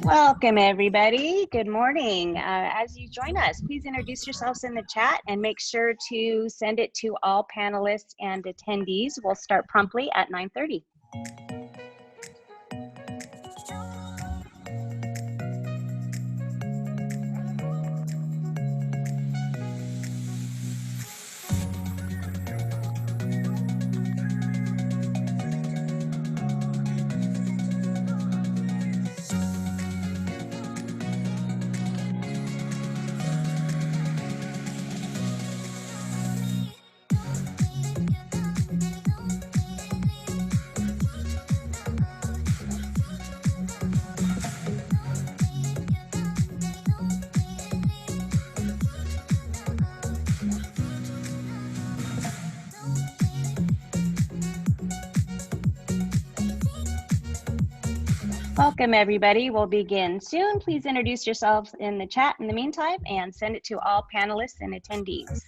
Welcome, everybody. Good morning. As you join us, please introduce yourselves in the chat and make sure to send it to all panelists and attendees. We'll start promptly at 9:30. Welcome, everybody. We'll begin soon. Please introduce yourselves in the chat in the meantime and send it to all panelists and attendees.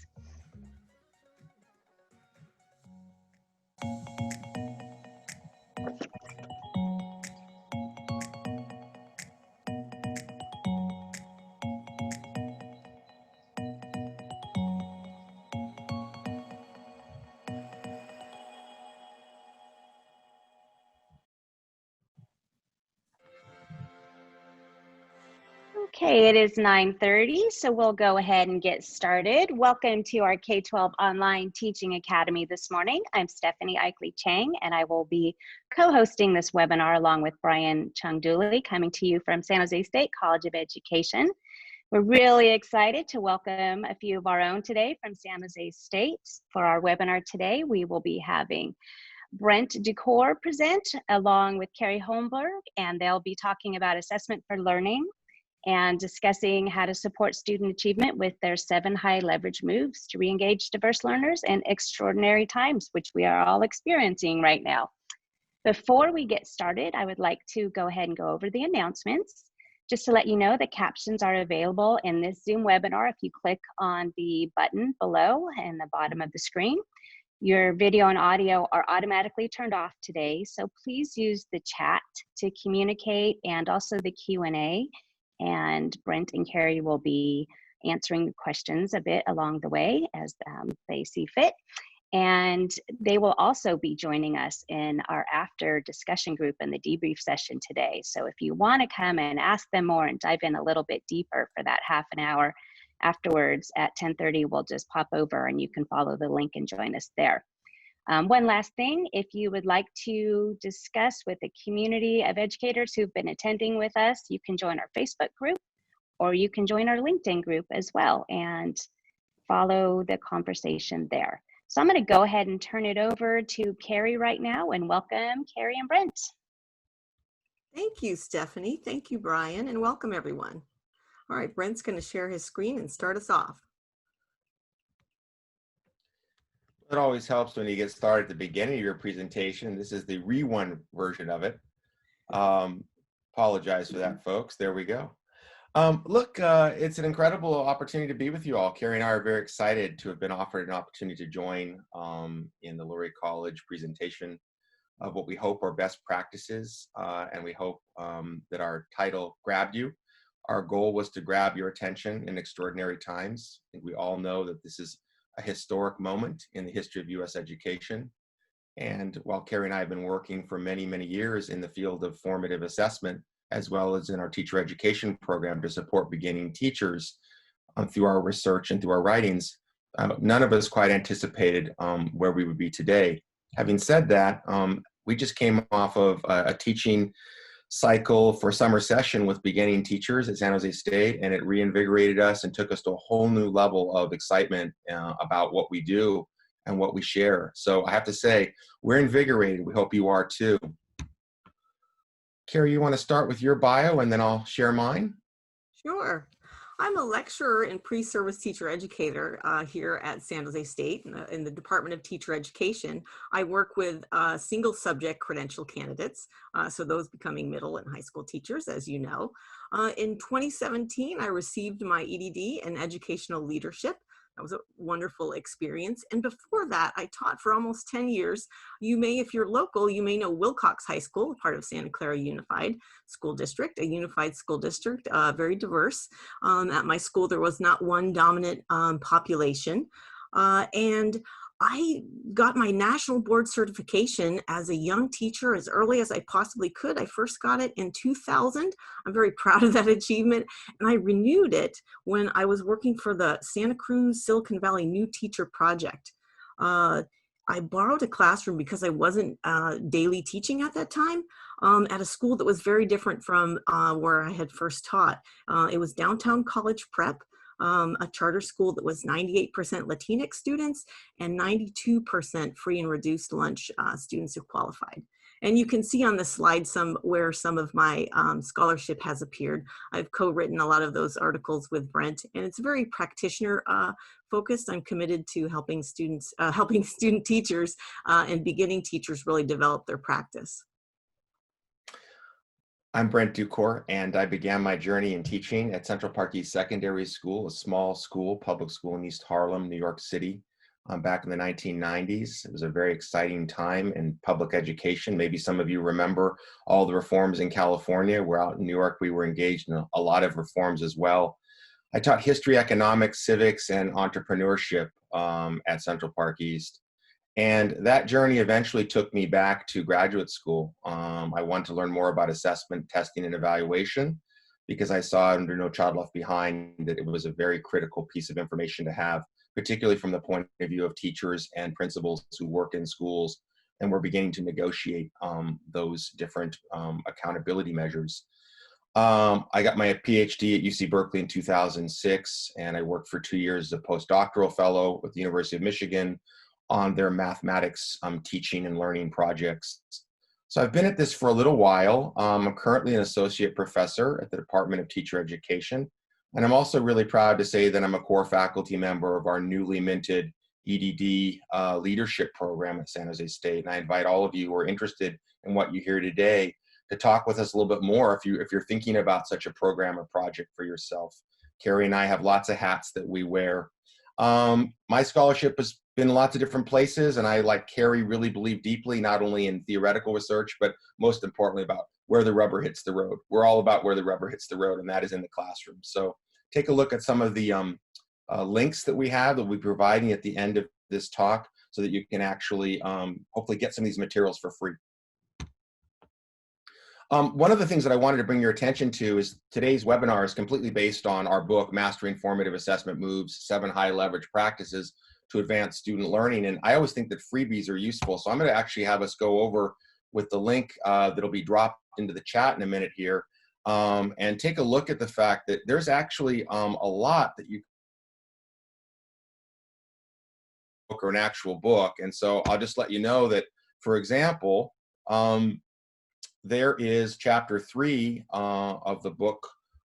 Okay, it is 9:30, so we'll go ahead and get started. Welcome to our K-12 Online Teaching Academy this morning. I'm Stephanie Eichley Chang, and I will be co-hosting this webinar along with Brian Chung-Dooley, coming to you from San Jose State College of Education. We're really excited to welcome a few of our own today from San Jose State. For our webinar today, we will be having Brent Ducour present along with Carrie Holmberg, and they'll be talking about assessment for learning and discussing how to support student achievement with their 7 high leverage moves to re-engage diverse learners in extraordinary times, which we are all experiencing right now. Before we get started, I would like to go ahead and go over the announcements. Just to let you know, the captions are available in this Zoom webinar if you click on the button below in the bottom of the screen. Your video and audio are automatically turned off today, so please use the chat to communicate and also the Q&A. And Brent and Carrie will be answering questions a bit along the way as they see fit. And they will also be joining us in our after discussion group in the debrief session today. So if you want to come and ask them more and dive in a little bit deeper for that half an hour afterwards at 10:30, we'll just pop over and you can follow the link and join us there. One last thing, if you would like to discuss with the community of educators who've been attending with us, you can join our Facebook group or you can join our LinkedIn group as well and follow the conversation there. So I'm going to go ahead and turn it over to Carrie right now, and welcome Carrie and Brent. Thank you, Stephanie. Thank you, Brian, and welcome everyone. All right, Brent's going to share his screen and start us off. It always helps when you get started at the beginning of your presentation. This is the rewind version of it. Apologize for that, folks. There we go. Look, it's an incredible opportunity to be with you all. Carrie and I are very excited to have been offered an opportunity to join in the Lurie College presentation of what we hope are best practices, and we hope that our title grabbed you. Our goal was to grab your attention in extraordinary times. I think we all know that this is a historic moment in the history of U.S. education. And while Carrie and I have been working for many, many years in the field of formative assessment, as well as in our teacher education program to support beginning teachers through our research and through our writings, none of us quite anticipated where we would be today. Having said that, we just came off of a teaching cycle for summer session with beginning teachers at San Jose State, and it reinvigorated us and took us to a whole new level of excitement about what we do and what we share. So I have to say, we're invigorated. We hope you are too. Carrie, you want to start with your bio and then I'll share mine? Sure. I'm a lecturer and pre-service teacher educator here at San Jose State in the Department of Teacher Education. I work with single subject credential candidates, so those becoming middle and high school teachers, as you know. In 2017, I received my EDD in educational leadership. That was a wonderful experience. And before that, I taught for almost 10 years. You may, if you're local, you may know Wilcox High School, part of Santa Clara Unified School District, a unified school district, very diverse. At my school, there was not one dominant population. And I got my national board certification as a young teacher as early as I possibly could. I first got it in 2000. I'm very proud of that achievement. And I renewed it when I was working for the Santa Cruz Silicon Valley New Teacher Project. I borrowed a classroom because I wasn't daily teaching at that time at a school that was very different from where I had first taught. It was downtown College Prep. A charter school that was 98% Latinx students and 92% free and reduced lunch students who qualified. And you can see on the slide where some of my scholarship has appeared. I've co-written a lot of those articles with Brent, and it's very practitioner focused. I'm committed to helping students, helping student teachers and beginning teachers really develop their practice. I'm Brent Ducor, and I began my journey in teaching at Central Park East Secondary School, a small school, public school in East Harlem, New York City, back in the 1990s. It was a very exciting time in public education. Maybe some of you remember all the reforms in California. We're out in New York. We were engaged in a lot of reforms as well. I taught history, economics, civics, and entrepreneurship at Central Park East. And that journey eventually took me back to graduate school. I wanted to learn more about assessment, testing, and evaluation because I saw under No Child Left Behind that it was a very critical piece of information to have, particularly from the point of view of teachers and principals who work in schools and were beginning to negotiate those different accountability measures. I got my PhD at UC Berkeley in 2006, and I worked for 2 years as a postdoctoral fellow with the University of Michigan on their mathematics teaching and learning projects. So I've been at this for a little while. I'm currently an associate professor at the Department of Teacher Education. And I'm also really proud to say that I'm a core faculty member of our newly minted EDD leadership program at San Jose State. And I invite all of you who are interested in what you hear today to talk with us a little bit more if you're thinking about such a program or project for yourself. Carrie and I have lots of hats that we wear. My scholarship has been in lots of different places, and I, like Carrie, really believe deeply, not only in theoretical research, but most importantly about where the rubber hits the road. We're all about where the rubber hits the road, and that is in the classroom. So take a look at some of the links that we have that we'll be providing at the end of this talk so that you can actually hopefully get some of these materials for free. One of the things that I wanted to bring your attention to is today's webinar is completely based on our book, Mastering Formative Assessment Moves, 7 High Leverage Practices to Advance Student Learning. And I always think that freebies are useful. So I'm going to actually have us go over with the link that'll be dropped into the chat in a minute here and take a look at the fact that there's actually a lot that you book or an actual book. And so I'll just let you know that, for example, there is chapter 3 of the book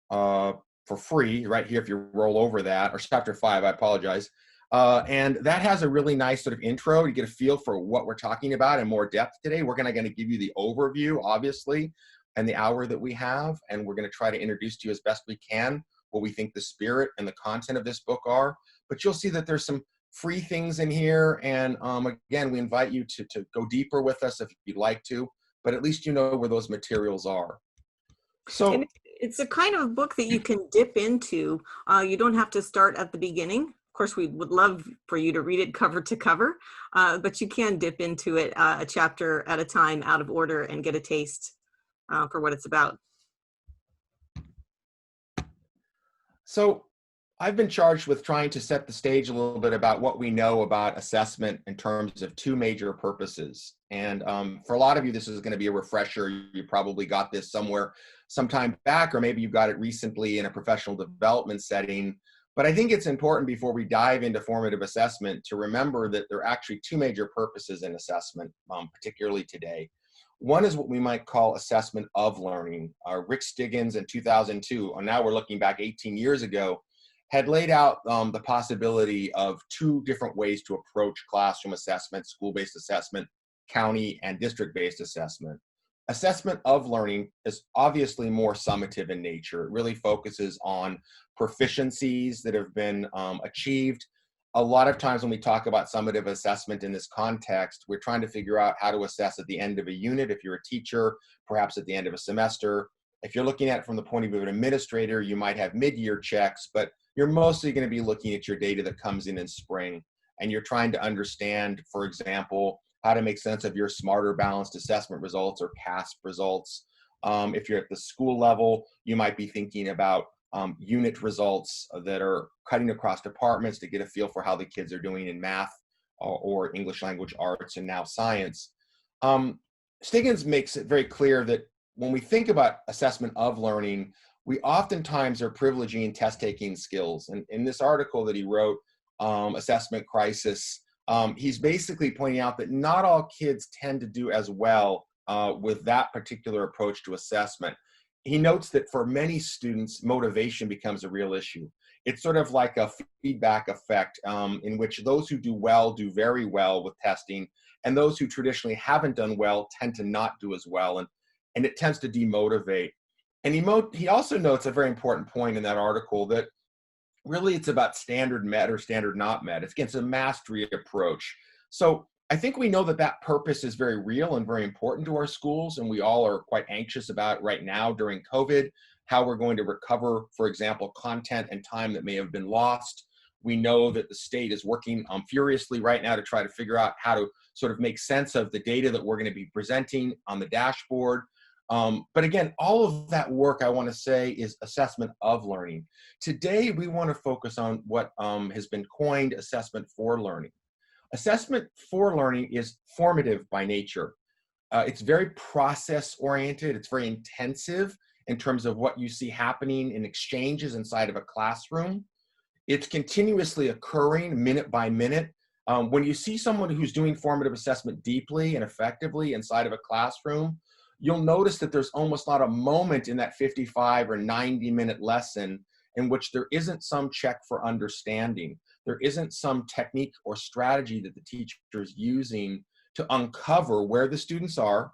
for free right here if you roll over that, or chapter 5, I apologize. And that has a really nice sort of intro to get a feel for what we're talking about in more depth today. We're going to give you the overview, obviously, and the hour that we have, and we're going to try to introduce to you as best we can what we think the spirit and the content of this book are. But you'll see that there's some free things in here, and again, we invite you to go deeper with us if you'd like to, but at least you know where those materials are. So and it's a kind of book that you can dip into. You don't have to start at the beginning. Of course, we would love for you to read it cover to cover, but you can dip into it a chapter at a time out of order and get a taste for what it's about. So I've been charged with trying to set the stage a little bit about what we know about assessment in terms of 2 major purposes. And for a lot of you, this is going to be a refresher. You probably got this sometime back, or maybe you got it recently in a professional development setting. But I think it's important before we dive into formative assessment to remember that there are actually 2 major purposes in assessment, particularly today. One is what we might call assessment of learning. Rick Stiggins in 2002, and now we're looking back 18 years ago, had laid out the possibility of 2 different ways to approach classroom assessment, school-based assessment, county and district-based assessment. Assessment of learning is obviously more summative in nature. It really focuses on proficiencies that have been achieved a lot of times when we talk about summative assessment in this context, we're trying to figure out how to assess at the end of a unit. If you're a teacher, perhaps at the end of a semester. If you're looking at it from the point of view of an administrator, you might have mid-year checks, but you're mostly going to be looking at your data that comes in spring. And you're trying to understand, for example, how to make sense of your smarter balanced assessment results or CASP results. If you're at the school level, you might be thinking about unit results that are cutting across departments to get a feel for how the kids are doing in math or English language arts and now science. Stiggins makes it very clear that when we think about assessment of learning, we oftentimes are privileging test-taking skills. And in this article that he wrote, Assessment Crisis, he's basically pointing out that not all kids tend to do as well with that particular approach to assessment. He notes that for many students, motivation becomes a real issue. It's sort of like a feedback effect in which those who do well do very well with testing, and those who traditionally haven't done well tend to not do as well, and it tends to demotivate. And he also notes a very important point in that article that really it's about standard met or standard not met. It's a mastery approach. So I think we know that that purpose is very real and very important to our schools, and we all are quite anxious about right now during COVID, how we're going to recover, for example, content and time that may have been lost. We know that the state is working furiously right now to try to figure out how to sort of make sense of the data that we're going to be presenting on the dashboard. But again, all of that work, I want to say, is assessment of learning. Today, we want to focus on what has been coined assessment for learning. Assessment for learning is formative by nature. It's very process-oriented. It's very intensive in terms of what you see happening in exchanges inside of a classroom. It's continuously occurring minute by minute. When you see someone who's doing formative assessment deeply and effectively inside of a classroom, you'll notice that there's almost not a moment in that 55 or 90-minute lesson in which there isn't some check for understanding. There isn't some technique or strategy that the teacher is using to uncover where the students are,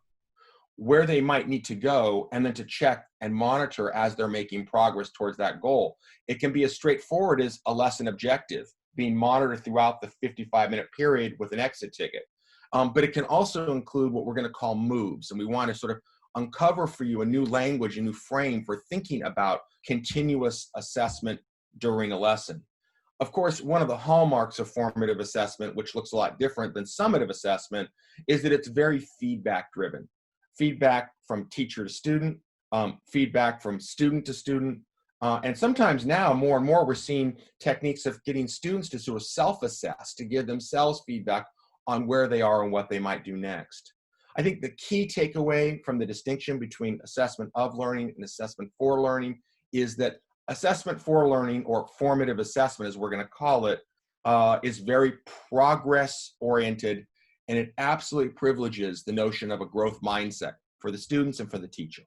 where they might need to go, and then to check and monitor as they're making progress towards that goal. It can be as straightforward as a lesson objective being monitored throughout the 55-minute period with an exit ticket. But it can also include what we're going to call moves, and we want to sort of uncover for you a new language, a new frame for thinking about continuous assessment during a lesson. Of course, one of the hallmarks of formative assessment, which looks a lot different than summative assessment, is that it's very feedback driven. Feedback from teacher to student, feedback from student to student, and sometimes now more and more we're seeing techniques of getting students to sort of self-assess, to give themselves feedback on where they are and what they might do next. I think the key takeaway from the distinction between assessment of learning and assessment for learning is that assessment for learning, or formative assessment as we're going to call it, is very progress oriented, and it absolutely privileges the notion of a growth mindset for the students and for the teacher.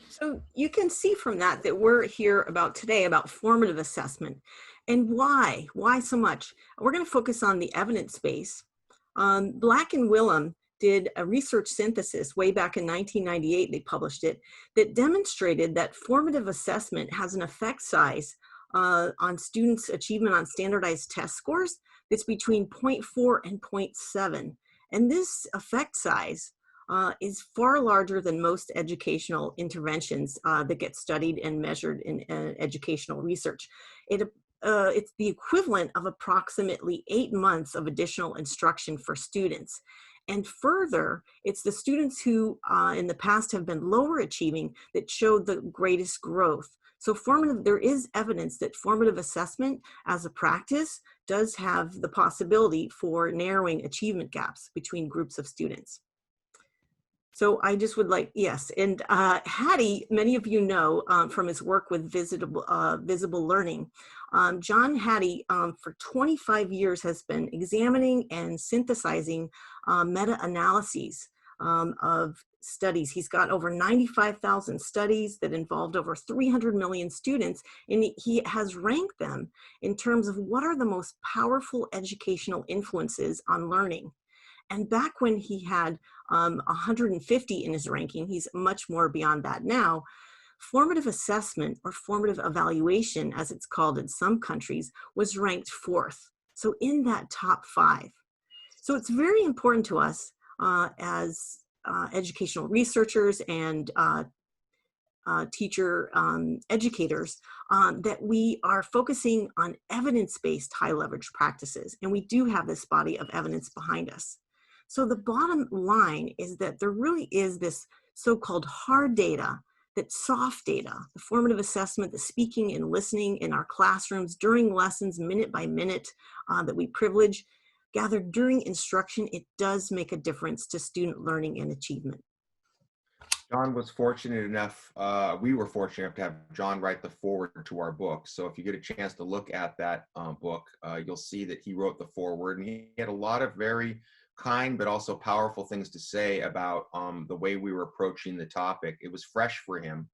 So you can see from that we're here today about formative assessment. And why so much? We're going to focus on the evidence base. Black and Willem did a research synthesis way back in 1998, they published it, that demonstrated that formative assessment has an effect size on students' achievement on standardized test scores that's between 0.4 and 0.7. And this effect size is far larger than most educational interventions that get studied and measured in educational research. It's the equivalent of approximately 8 months of additional instruction for students. And further, it's the students who in the past have been lower achieving that showed the greatest growth. So there is evidence that formative assessment as a practice does have the possibility for narrowing achievement gaps between groups of students. So I just would like, yes, and Hattie, many of you know from his work with visible learning. John Hattie, for 25 years, has been examining and synthesizing meta-analyses of studies. He's got over 95,000 studies that involved over 300 million students, and he has ranked them in terms of what are the most powerful educational influences on learning. And back when he had 150 in his ranking, he's much more beyond that now, Formative assessment, or formative evaluation, as it's called in some countries, was ranked 4th. So in that top 5. So it's very important to us as educational researchers and teacher educators that we are focusing on evidence-based high leverage practices. And we do have this body of evidence behind us. So the bottom line is that there really is this so-called hard data, that soft data, the formative assessment, the speaking and listening in our classrooms during lessons, minute by minute, that we privilege, gathered during instruction. It does make a difference to student learning and achievement. John was fortunate enough, we were fortunate enough to have John write the foreword to our book. So if you get a chance to look at that book, you'll see that he wrote the foreword, and he had a lot of very kind but also powerful things to say about the way we were approaching the topic. It was fresh for him.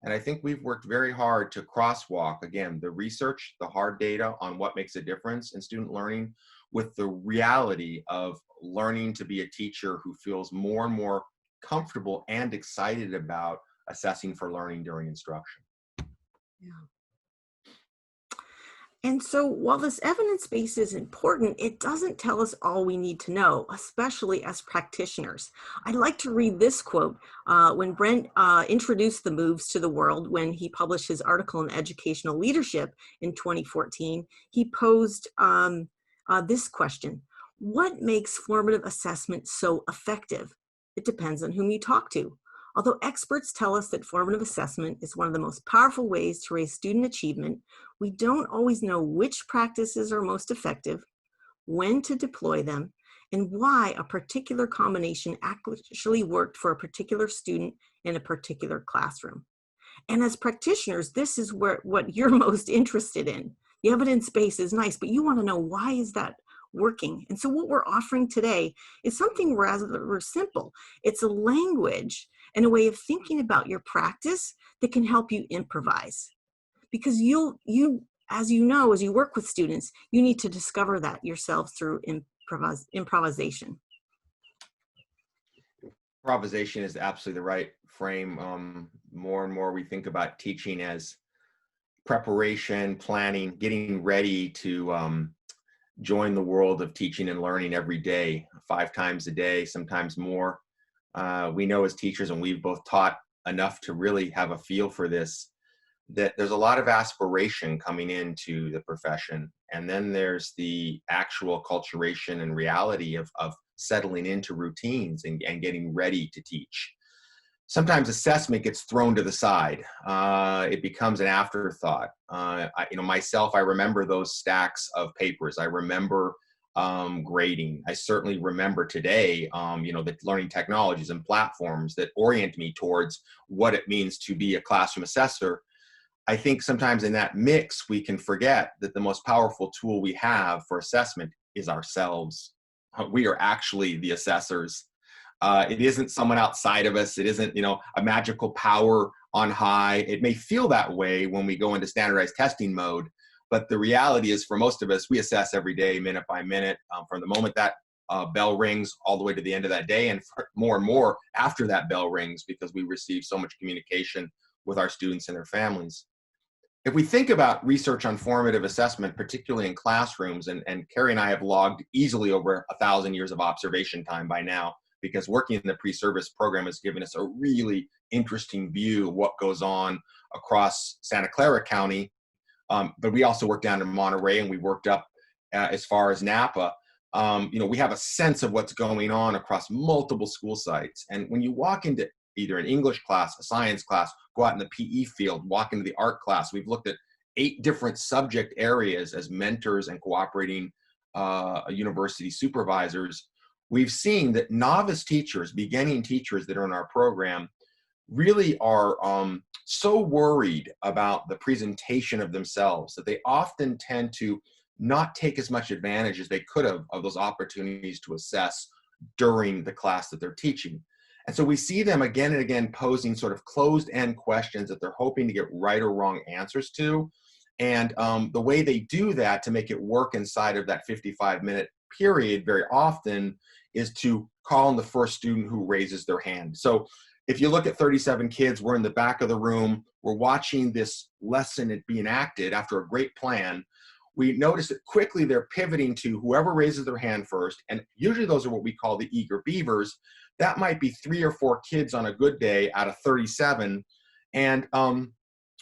And I think we've worked very hard to crosswalk, again, the research, the hard data on what makes a difference in student learning with the reality of learning to be a teacher who feels more and more comfortable and excited about assessing for learning during instruction. Yeah. And so while this evidence base is important, it doesn't tell us all we need to know, especially as practitioners. I'd like to read this quote when Brent introduced the moves to the world when he published his article in Educational Leadership in 2014. He posed this question: what makes formative assessment so effective? It depends on whom you talk to. Although experts tell us that formative assessment is one of the most powerful ways to raise student achievement, we don't always know which practices are most effective, when to deploy them, and why a particular combination actually worked for a particular student in a particular classroom. And as practitioners, this is what you're most interested in. The evidence base is nice, but you want to know, why is that working? And so what we're offering today is something rather simple. It's a language and a way of thinking about your practice that can help you improvise. Because as you know, as you work with students, you need to discover that yourself through improvisation. Improvisation is absolutely the right frame. More and more we think about teaching as preparation, planning, getting ready to join the world of teaching and learning every day, 5 times a day, sometimes more. We know as teachers, and we've both taught enough to really have a feel for this, that there's a lot of aspiration coming into the profession. And then there's the actual acculturation and reality of settling into routines and getting ready to teach. Sometimes assessment gets thrown to the side. It becomes an afterthought. Myself, I remember those stacks of papers. I remember grading. I certainly remember today, the learning technologies and platforms that orient me towards what it means to be a classroom assessor. I think sometimes in that mix, we can forget that the most powerful tool we have for assessment is ourselves. We are actually the assessors. It isn't someone outside of us. It isn't, a magical power on high. It may feel that way when we go into standardized testing mode, but the reality is, for most of us, we assess every day, minute by minute, from the moment that bell rings all the way to the end of that day, and more and more after that bell rings, because we receive so much communication with our students and their families. If we think about research on formative assessment, particularly in classrooms, and Carrie and I have logged easily over 1,000 years of observation time by now, because working in the pre-service program has given us a really interesting view of what goes on across Santa Clara County. But we also work down in Monterey, and we worked up as far as Napa. We have a sense of what's going on across multiple school sites. And when you walk into either an English class, a science class, go out in the PE field, walk into the art class, we've looked at 8 different subject areas as mentors and cooperating university supervisors. We've seen that novice teachers, beginning teachers that are in our program, really are so worried about the presentation of themselves that they often tend to not take as much advantage as they could have of those opportunities to assess during the class that they're teaching. And so we see them again and again posing sort of closed-end questions that they're hoping to get right or wrong answers to. And the way they do that to make it work inside of that 55-minute period very often is to call on the first student who raises their hand. So if you look at 37 kids, we're in the back of the room, we're watching this lesson be enacted after a great plan. We notice that quickly they're pivoting to whoever raises their hand first, and usually those are what we call the eager beavers. That might be 3 or 4 kids on a good day out of 37. And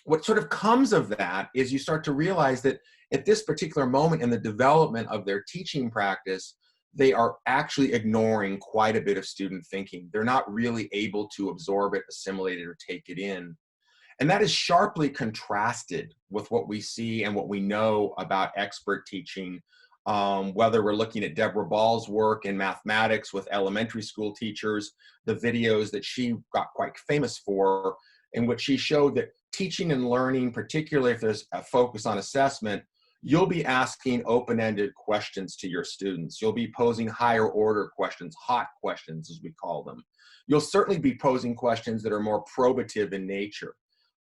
what sort of comes of that is you start to realize that at this particular moment in the development of their teaching practice, they are actually ignoring quite a bit of student thinking. They're not really able to absorb it, assimilate it, or take it in. And that is sharply contrasted with what we see and what we know about expert teaching, whether we're looking at Deborah Ball's work in mathematics with elementary school teachers, the videos that she got quite famous for, in which she showed that teaching and learning, particularly if there's a focus on assessment, you'll be asking open-ended questions to your students. You'll be posing higher order questions, hot questions as we call them. You'll certainly be posing questions that are more probative in nature.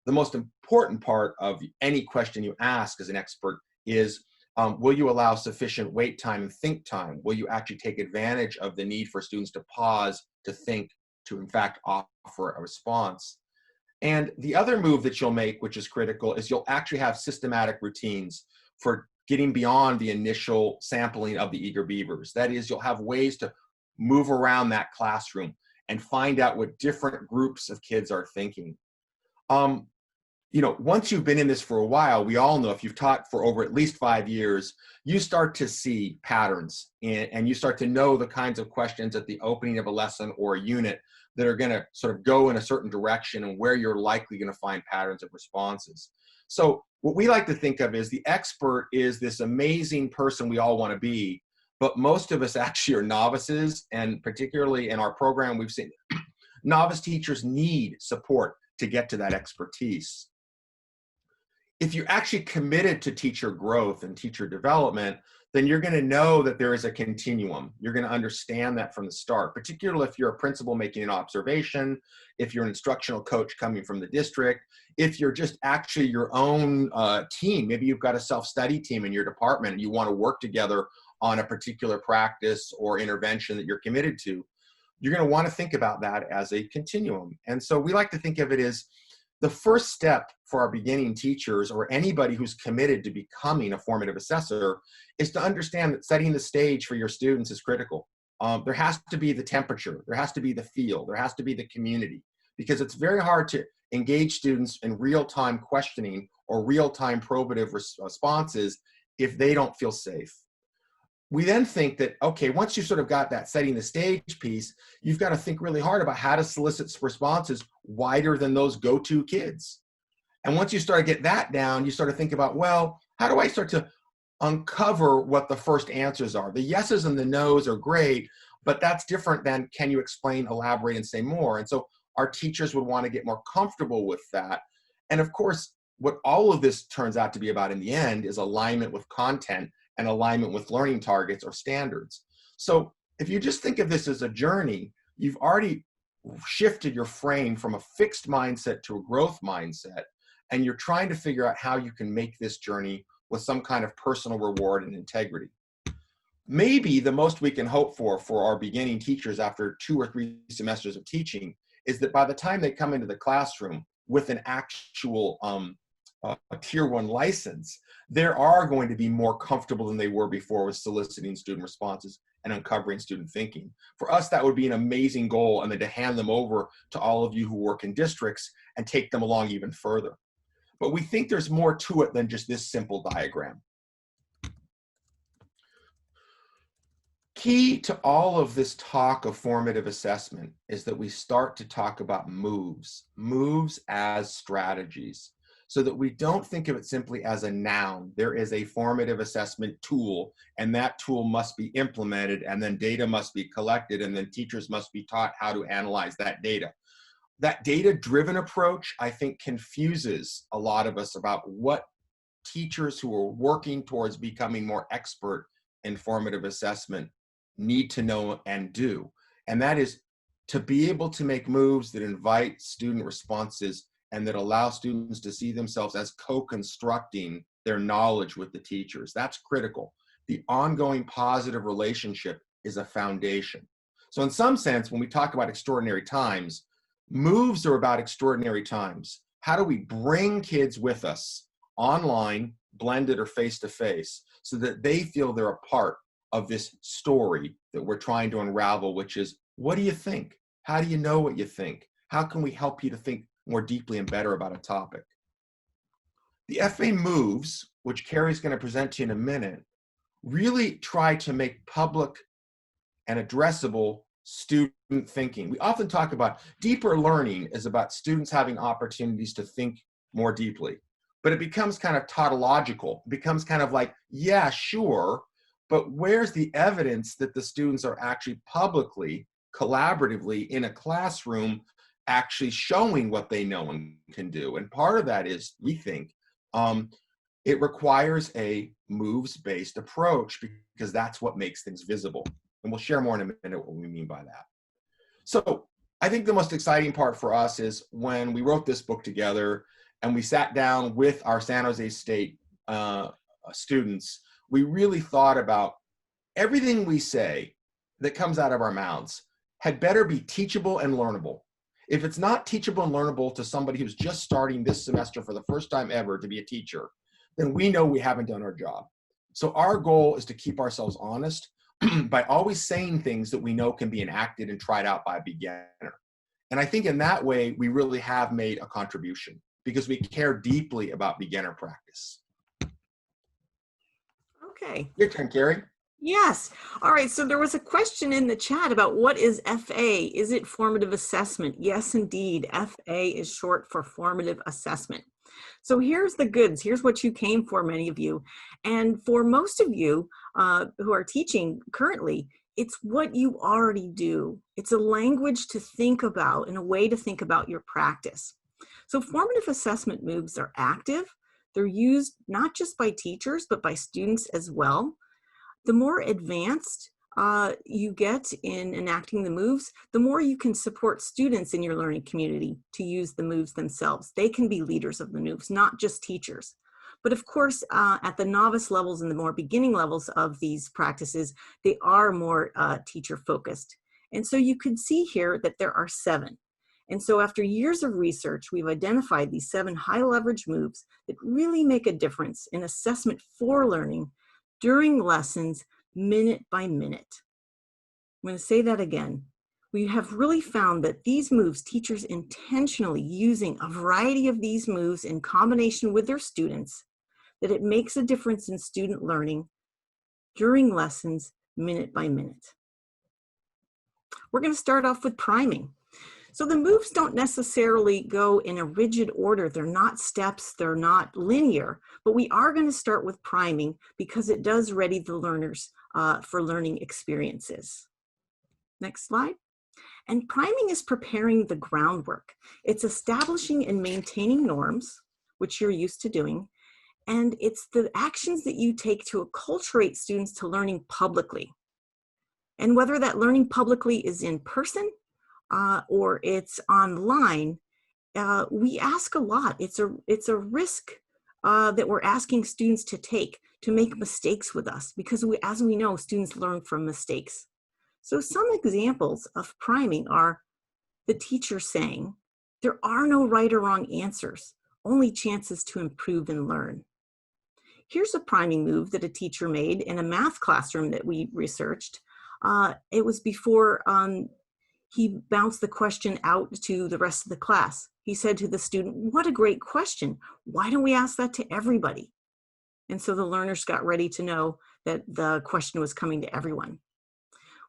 The most important part of any question you ask as an expert is, will you allow sufficient wait time and think time? Will you actually take advantage of the need for students to pause, to think, to in fact offer a response? And the other move that you'll make, which is critical, is you'll actually have systematic routines for getting beyond the initial sampling of the eager beavers. That is, you'll have ways to move around that classroom and find out what different groups of kids are thinking. You know, once you've been in this for a while, we all know if you've taught for over at least 5 years, you start to see patterns and you start to know the kinds of questions at the opening of a lesson or a unit that are going to sort of go in a certain direction and where you're likely going to find patterns of responses. So what we like to think of is the expert is this amazing person we all want to be, but most of us actually are novices, and particularly in our program, we've seen novice teachers need support to get to that expertise. If you're actually committed to teacher growth and teacher development, then you're going to know that there is a continuum. You're going to understand that from the start, particularly if you're a principal making an observation, if you're an instructional coach coming from the district, if you're just actually your own team. Maybe you've got a self-study team in your department and you want to work together on a particular practice or intervention that you're committed to. You're going to want to think about that as a continuum. And so we like to think of it as the first step for our beginning teachers or anybody who's committed to becoming a formative assessor is to understand that setting the stage for your students is critical. There has to be the temperature, there has to be the feel, there has to be the community, because it's very hard to engage students in real-time questioning or real-time probative responses if they don't feel safe. We then think that, okay, once you sort of got that setting the stage piece, you've got to think really hard about how to solicit responses wider than those go-to kids. And once you start to get that down, you start to think about, well, how do I start to uncover what the first answers are? The yeses and the nos are great, but that's different than can you explain, elaborate, and say more? And so our teachers would want to get more comfortable with that. And of course, what all of this turns out to be about in the end is alignment with content and alignment with learning targets or standards. So if you just think of this as a journey, you've already shifted your frame from a fixed mindset to a growth mindset, and you're trying to figure out how you can make this journey with some kind of personal reward and integrity. Maybe the most we can hope for our beginning teachers after 2 or 3 semesters of teaching is that by the time they come into the classroom with an actual a tier 1 license, they are going to be more comfortable than they were before with soliciting student responses and uncovering student thinking. For us, that would be an amazing goal, and then to hand them over to all of you who work in districts and take them along even further. But we think there's more to it than just this simple diagram. Key to all of this talk of formative assessment is that we start to talk about moves as strategies, so that we don't think of it simply as a noun. There is a formative assessment tool, and that tool must be implemented, and then data must be collected, and then teachers must be taught how to analyze that data. That data-driven approach, I think, confuses a lot of us about what teachers who are working towards becoming more expert in formative assessment need to know and do. And that is to be able to make moves that invite student responses and that allow students to see themselves as co-constructing their knowledge with the teachers. That's critical. The ongoing positive relationship is a foundation. So in some sense, when we talk about extraordinary times, Moves are about extraordinary times. How do we bring kids with us online, blended or face-to-face, so that they feel they're a part of this story that we're trying to unravel, which is, what do you think? How do you know what you think? How can we help you to think more deeply and better about a topic? The FA moves, which Carrie's going to present to you in a minute, really try to make public and addressable student thinking. We often talk about deeper learning is about students having opportunities to think more deeply, but it becomes kind of tautological. It becomes kind of like, yeah, sure, but where's the evidence that the students are actually publicly, collaboratively in a classroom actually showing what they know and can do? And part of that is, we think, it requires a moves-based approach, because that's what makes things visible. And we'll share more in a minute what we mean by that. So I think the most exciting part for us is when we wrote this book together and we sat down with our San Jose State students, we really thought about everything we say that comes out of our mouths had better be teachable and learnable. If it's not teachable and learnable to somebody who's just starting this semester for the first time ever to be a teacher, then we know we haven't done our job. So our goal is to keep ourselves honest by always saying things that we know can be enacted and tried out by a beginner. And I think in that way, we really have made a contribution, because we care deeply about beginner practice. Okay. Your turn, Carrie. Yes. All right. So there was a question in the chat about what is FA? Is it formative assessment? Yes, indeed. FA is short for formative assessment. So here's the goods. Here's what you came for, many of you. And for most of you who are teaching currently, it's what you already do. It's a language to think about and a way to think about your practice. So formative assessment moves are active. They're used not just by teachers, but by students as well. The more advanced you get in enacting the moves, the more you can support students in your learning community to use the moves themselves. They can be leaders of the moves, not just teachers. But of course, at the novice levels and the more beginning levels of these practices, they are more teacher focused. And so you can see here that there are 7. And so after years of research, we've identified these 7 high leverage moves that really make a difference in assessment for learning during lessons, minute by minute. I'm going to say that again. We have really found that these moves, teachers intentionally using a variety of these moves in combination with their students, that it makes a difference in student learning during lessons, minute by minute. We're going to start off with priming. So the moves don't necessarily go in a rigid order. They're not steps, they're not linear, but we are going to start with priming because it does ready the learners for learning experiences. Next slide. And priming is preparing the groundwork. It's establishing and maintaining norms, which you're used to doing, and it's the actions that you take to acculturate students to learning publicly. And whether that learning publicly is in person or it's online, we ask a lot. It's a risk that we're asking students to take to make mistakes with us, because as we know, students learn from mistakes. So some examples of priming are the teacher saying, there are no right or wrong answers, only chances to improve and learn. Here's a priming move that a teacher made in a math classroom that we researched. It was before he bounced the question out to the rest of the class. He said to the student, what a great question. Why don't we ask that to everybody? And so the learners got ready to know that the question was coming to everyone.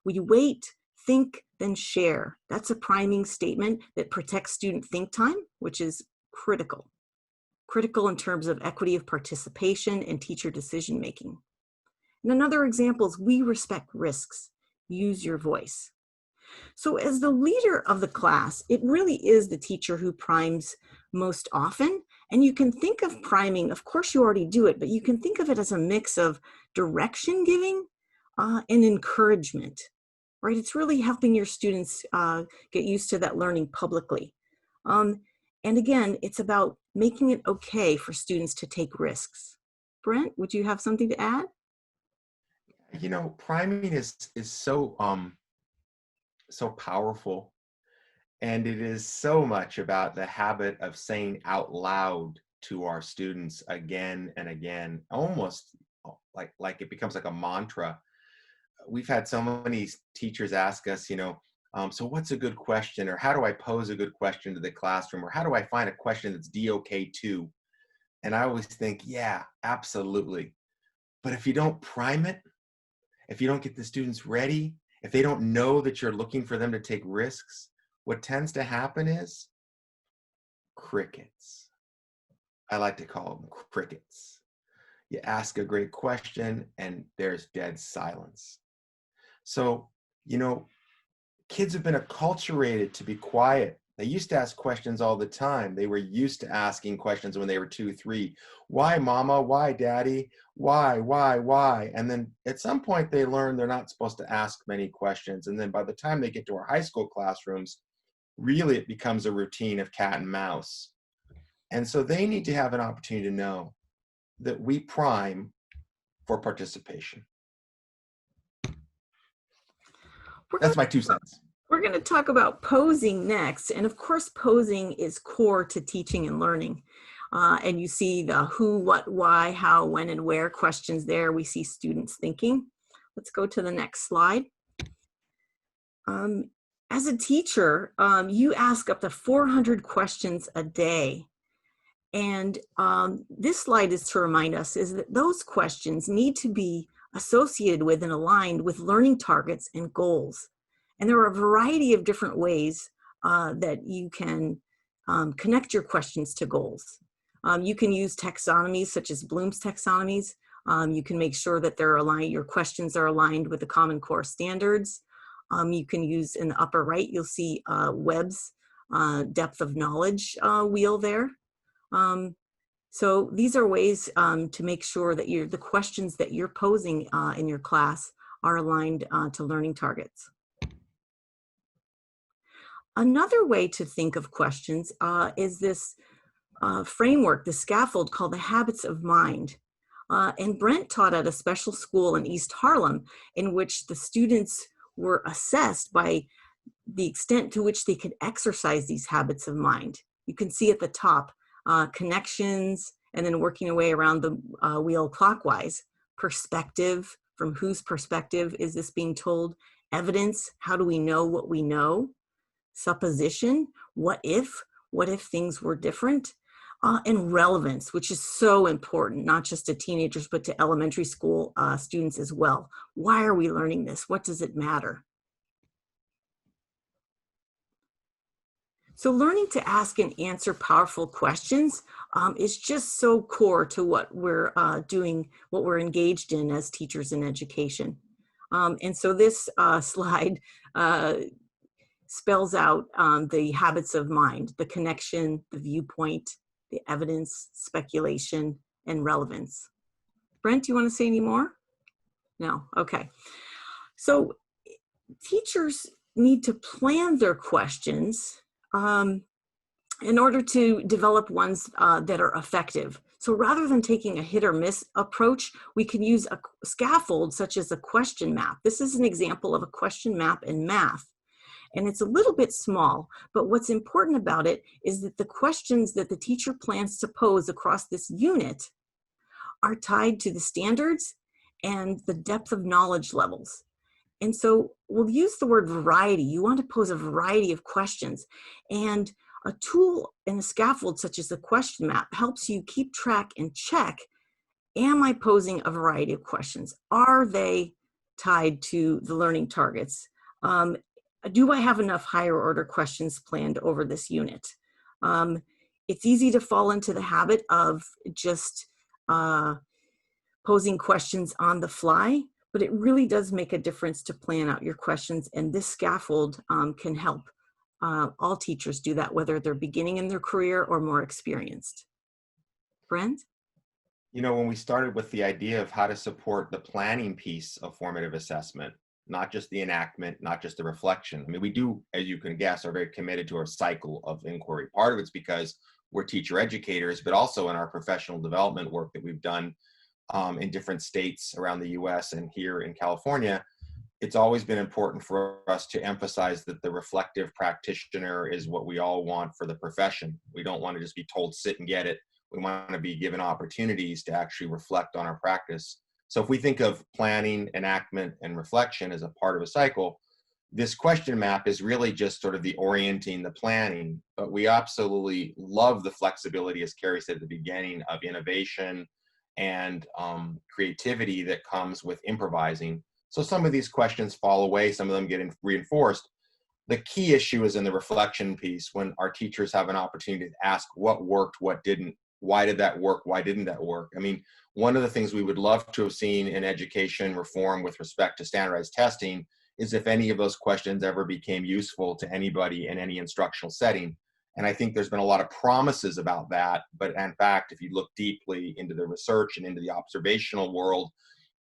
We wait, think, then share. That's a priming statement that protects student think time, which is critical. Critical in terms of equity of participation and teacher decision making. And another example is we respect risks. Use your voice. So as the leader of the class, it really is the teacher who primes most often. And you can think of priming, of course you already do it, but you can think of it as a mix of direction giving and encouragement, right? It's really helping your students get used to that learning publicly. And again, it's about making it okay for students to take risks. Brent, would you have something to add? You know, priming is so so powerful. And it is so much about the habit of saying out loud to our students again and again, almost like it becomes like a mantra. We've had so many teachers ask us, so what's a good question? Or how do I pose a good question to the classroom? Or how do I find a question that's DOK too? And I always think, yeah, absolutely. But if you don't prime it, if you don't get the students ready, if they don't know that you're looking for them to take risks, what tends to happen is crickets. I like to call them crickets. You ask a great question and there's dead silence. So, kids have been acculturated to be quiet. They used to ask questions all the time. They were used to asking questions when they were 2, 3. Why, mama? Why, daddy? Why? And then at some point they learn they're not supposed to ask many questions. And then by the time they get to our high school classrooms, really it becomes a routine of cat and mouse. And so they need to have an opportunity to know that we prime for participation. That's my 2 cents. We're going to talk about posing next. And of course, posing is core to teaching and learning. And you see the who, what, why, how, when, and where questions there. We see students thinking. Let's go to the next slide. As a teacher, you ask up to 400 questions a day. And this slide is to remind us is that those questions need to be associated with and aligned with learning targets and goals. And there are a variety of different ways that you can connect your questions to goals. You can use taxonomies such as Bloom's taxonomies. You can make sure that they're aligned, your questions are aligned with the Common Core standards. You can use in the upper right, you'll see Webb's depth of knowledge wheel there. So these are ways to make sure that the questions that you're posing in your class are aligned to learning targets. Another way to think of questions is this framework, the scaffold called the habits of mind. And Brent taught at a special school in East Harlem in which the students were assessed by the extent to which they could exercise these habits of mind. You can see at the top, connections, and then working your way around the wheel clockwise. Perspective, from whose perspective is this being told? Evidence, how do we know what we know? Supposition, what if things were different? And relevance, which is so important, not just to teenagers, but to elementary school students as well. Why are we learning this? What does it matter? So learning to ask and answer powerful questions is just so core to what we're doing, what we're engaged in as teachers in education. And so this slide spells out the habits of mind, the connection, the viewpoint, the evidence, speculation, and relevance. Brent, do you want to say any more? No? Okay. So teachers need to plan their questions in order to develop ones that are effective. So rather than taking a hit or miss approach, we can use a scaffold such as a question map. This is an example of a question map in math. And it's a little bit small, but what's important about it is that the questions that the teacher plans to pose across this unit are tied to the standards and the depth of knowledge levels. And so we'll use the word variety. You want to pose a variety of questions. And a tool in a scaffold such as the question map helps you keep track and check, am I posing a variety of questions? Are they tied to the learning targets? Do I have enough higher order questions planned over this unit? It's easy to fall into the habit of just posing questions on the fly, but it really does make a difference to plan out your questions, and this scaffold can help all teachers do that, whether they're beginning in their career or more experienced. Brent? When we started with the idea of how to support the planning piece of formative assessment, not just the enactment, not just the reflection. I mean, we do, as you can guess, are very committed to our cycle of inquiry. Part of it's because we're teacher educators, but also in our professional development work that we've done in different states around the US and here in California, it's always been important for us to emphasize that the reflective practitioner is what we all want for the profession. We don't want to just be told, sit and get it. We want to be given opportunities to actually reflect on our practice. So if we think of planning, enactment, and reflection as a part of a cycle, this question map is really just sort of the orienting, the planning, but we absolutely love the flexibility, as Carrie said at the beginning, of innovation and creativity that comes with improvising. So some of these questions fall away, some of them get reinforced. The key issue is in the reflection piece, when our teachers have an opportunity to ask what worked, what didn't, why did that work, why didn't that work? I mean, one of the things we would love to have seen in education reform with respect to standardized testing is if any of those questions ever became useful to anybody in any instructional setting. And I think there's been a lot of promises about that, but in fact, if you look deeply into the research and into the observational world,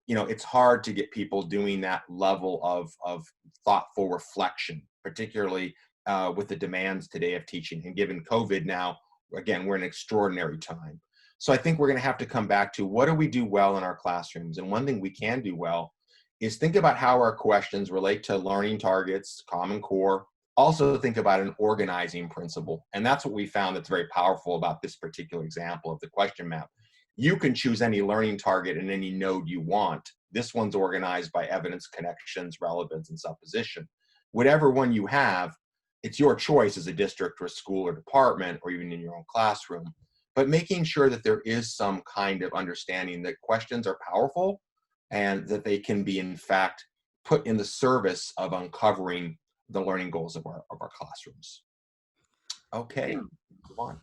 you know, it's hard to get people doing that level of thoughtful reflection, particularly with the demands today of teaching. And given COVID now, again, we're in an extraordinary time. So I think we're going to have to come back to what do we do well in our classrooms? And one thing we can do well is think about how our questions relate to learning targets, Common Core. Also think about an organizing principle. And that's what we found that's very powerful about this particular example of the question map. You can choose any learning target in any node you want. This one's organized by evidence, connections, relevance, and supposition. Whatever one you have, it's your choice as a district or school or department, or even in your own classroom. But making sure that there is some kind of understanding that questions are powerful and that they can be, in fact, put in the service of uncovering the learning goals of our classrooms. Okay, move on.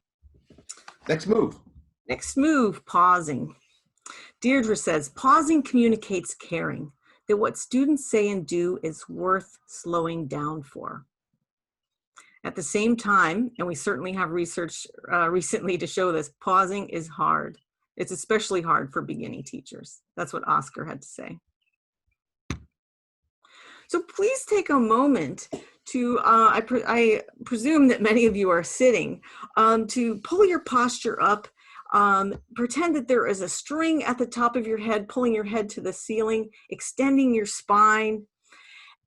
Next move. Next move, pausing. Deirdre says, pausing communicates caring, that what students say and do is worth slowing down for. At the same time, and we certainly have research recently to show this, pausing is hard. It's especially hard for beginning teachers. That's what Oscar had to say. So please take a moment to, I presume that many of you are sitting, to pull your posture up. Pretend that there is a string at the top of your head, pulling your head to the ceiling, extending your spine,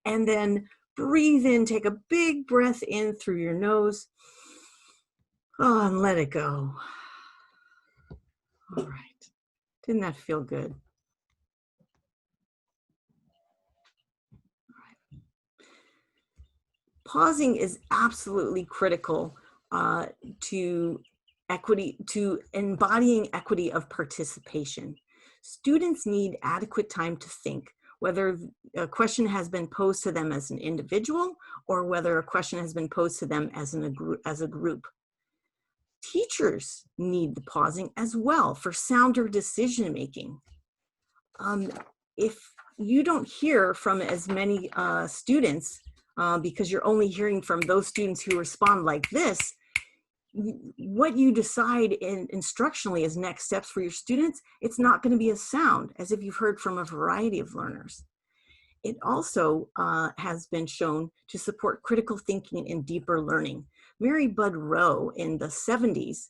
and then breathe in, take a big breath in through your nose. Oh, and let it go. All right. Didn't that feel good? Pausing is absolutely critical to equity, to embodying equity of participation. Students need adequate time to think, whether a question has been posed to them as an individual or whether a question has been posed to them as a group. Teachers need the pausing as well for sounder decision making. If you don't hear from as many students because you're only hearing from those students who respond like this, what you decide instructionally as next steps for your students, it's not going to be as sound as if you've heard from a variety of learners. It also has been shown to support critical thinking and deeper learning. Mary Budd Rowe in the 70s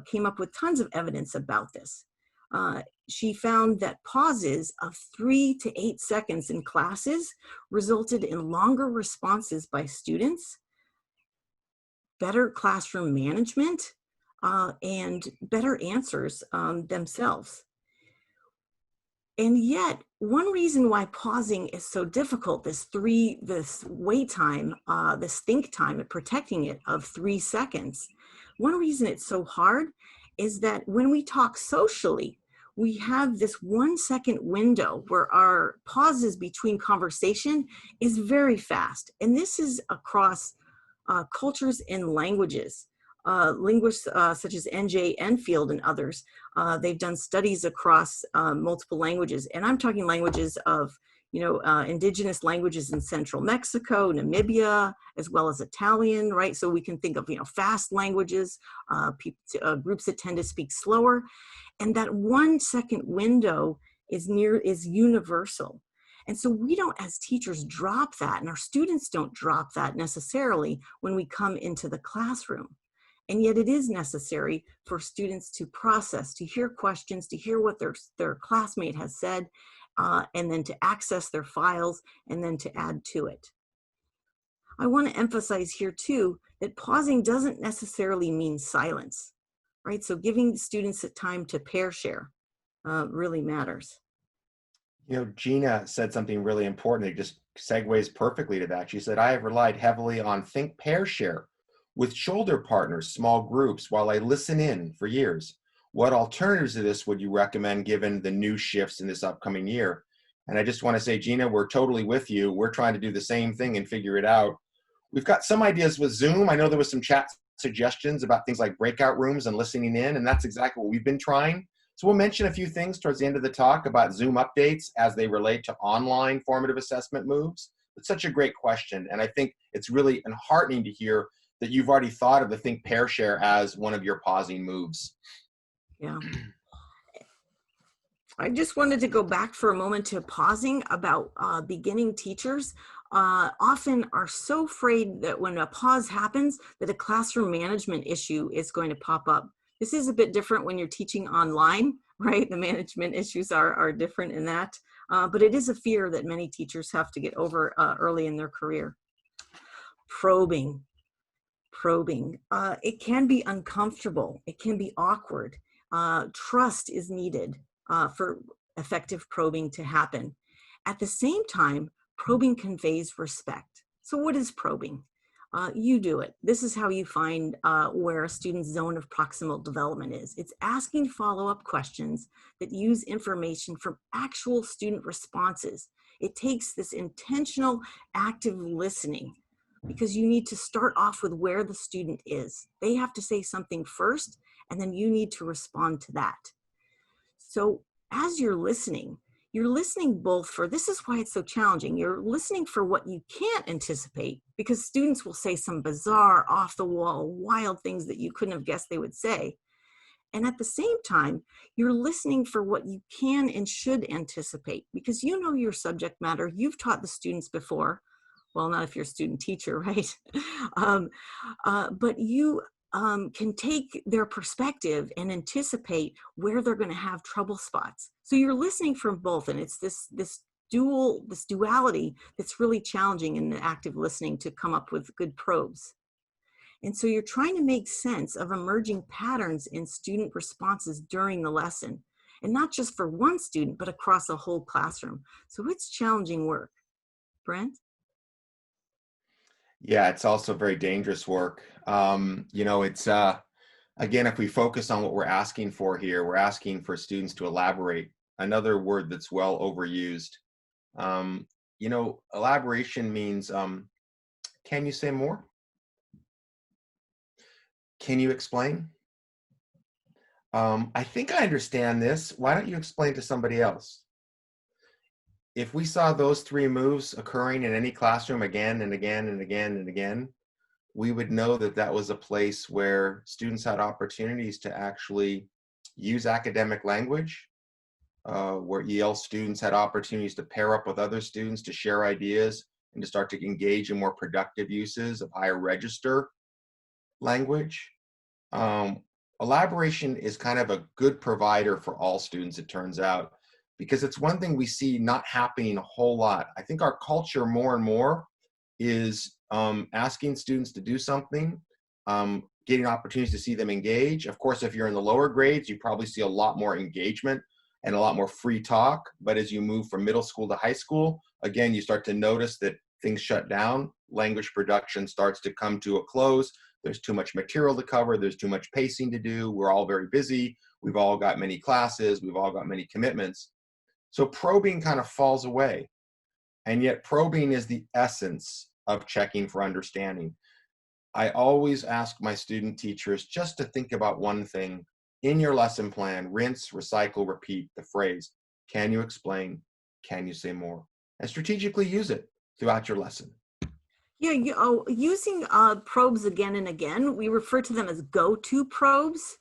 came up with tons of evidence about this. She found that pauses of 3 to 8 seconds in classes resulted in longer responses by students, better classroom management, and better answers themselves. And yet, one reason why pausing is so difficult, this wait time, this think time, and protecting it of 3 seconds, one reason it's so hard is that when we talk socially, we have this 1 second window where our pauses between conversation is very fast. And this is across cultures and languages. Linguists such as N.J. Enfield and others, they've done studies across multiple languages. And I'm talking languages of, indigenous languages in central Mexico, Namibia, as well as Italian, right? So we can think of, fast languages, groups that tend to speak slower. And that 1 second window is universal. And so we don't, as teachers, drop that, and our students don't drop that necessarily when we come into the classroom. And yet it is necessary for students to process, to hear questions, to hear what their classmate has said, and then to access their files, and then to add to it. I want to emphasize here too that pausing doesn't necessarily mean silence, right? So giving students the time to pair share really matters. You know, Gina said something really important. It just segues perfectly to that. She said, I have relied heavily on think pair share with shoulder partners, small groups, while I listen in for years. What alternatives to this would you recommend given the new shifts in this upcoming year? And I just want to say, Gina, we're totally with you. We're trying to do the same thing and figure it out. We've got some ideas with Zoom. I know there was some chat suggestions about things like breakout rooms and listening in, and that's exactly what we've been trying. So we'll mention a few things towards the end of the talk about Zoom updates as they relate to online formative assessment moves. It's such a great question, and I think it's really heartening to hear that you've already thought of the Think Pair Share as one of your pausing moves. Yeah. I just wanted to go back for a moment to pausing about beginning teachers. Often are so afraid that when a pause happens that a classroom management issue is going to pop up. This is a bit different when you're teaching online, right? The management issues are different in that, but it is a fear that many teachers have to get over early in their career. Probing. It can be uncomfortable. It can be awkward. Trust is needed for effective probing to happen. At the same time, probing conveys respect. So what is probing? You do it. This is how you find where a student's zone of proximal development is. It's asking follow-up questions that use information from actual student responses. It takes this intentional, active listening because you need to start off with where the student is. They have to say something first, and then you need to respond to that. So as you're listening both for, this is why it's so challenging, you're listening for what you can't anticipate, because students will say some bizarre, off the wall, wild things that you couldn't have guessed they would say. And at the same time, you're listening for what you can and should anticipate, because you know your subject matter, you've taught the students before. Well, not if you're a student teacher, right? But you can take their perspective and anticipate where they're going to have trouble spots. So you're listening from both, and it's this duality that's really challenging in the active listening to come up with good probes. And so you're trying to make sense of emerging patterns in student responses during the lesson, and not just for one student, but across a whole classroom. So it's challenging work. Brent? Yeah, it's also very dangerous work. You know, it's, again, if we focus on what we're asking for here, we're asking for students to elaborate. Another word that's well overused. You know, elaboration means, can you say more? Can you explain? I think I understand this. Why don't you explain to somebody else? If we saw those three moves occurring in any classroom again and again and again and again, we would know that that was a place where students had opportunities to actually use academic language, where EL students had opportunities to pair up with other students to share ideas and to start to engage in more productive uses of higher register language. Elaboration is kind of a good provider for all students, it turns out, because it's one thing we see not happening a whole lot. I think our culture more and more is asking students to do something, getting opportunities to see them engage. Of course, if you're in the lower grades, you probably see a lot more engagement and a lot more free talk. But as you move from middle school to high school, again, you start to notice that things shut down. Language production starts to come to a close. There's too much material to cover. There's too much pacing to do. We're all very busy. We've all got many classes. We've all got many commitments. So probing kind of falls away. And yet probing is the essence of checking for understanding. I always ask my student teachers just to think about one thing. In your lesson plan, rinse, recycle, repeat the phrase, can you explain? Can you say more? And strategically use it throughout your lesson. Yeah, using probes again and again, we refer to them as go-to probes,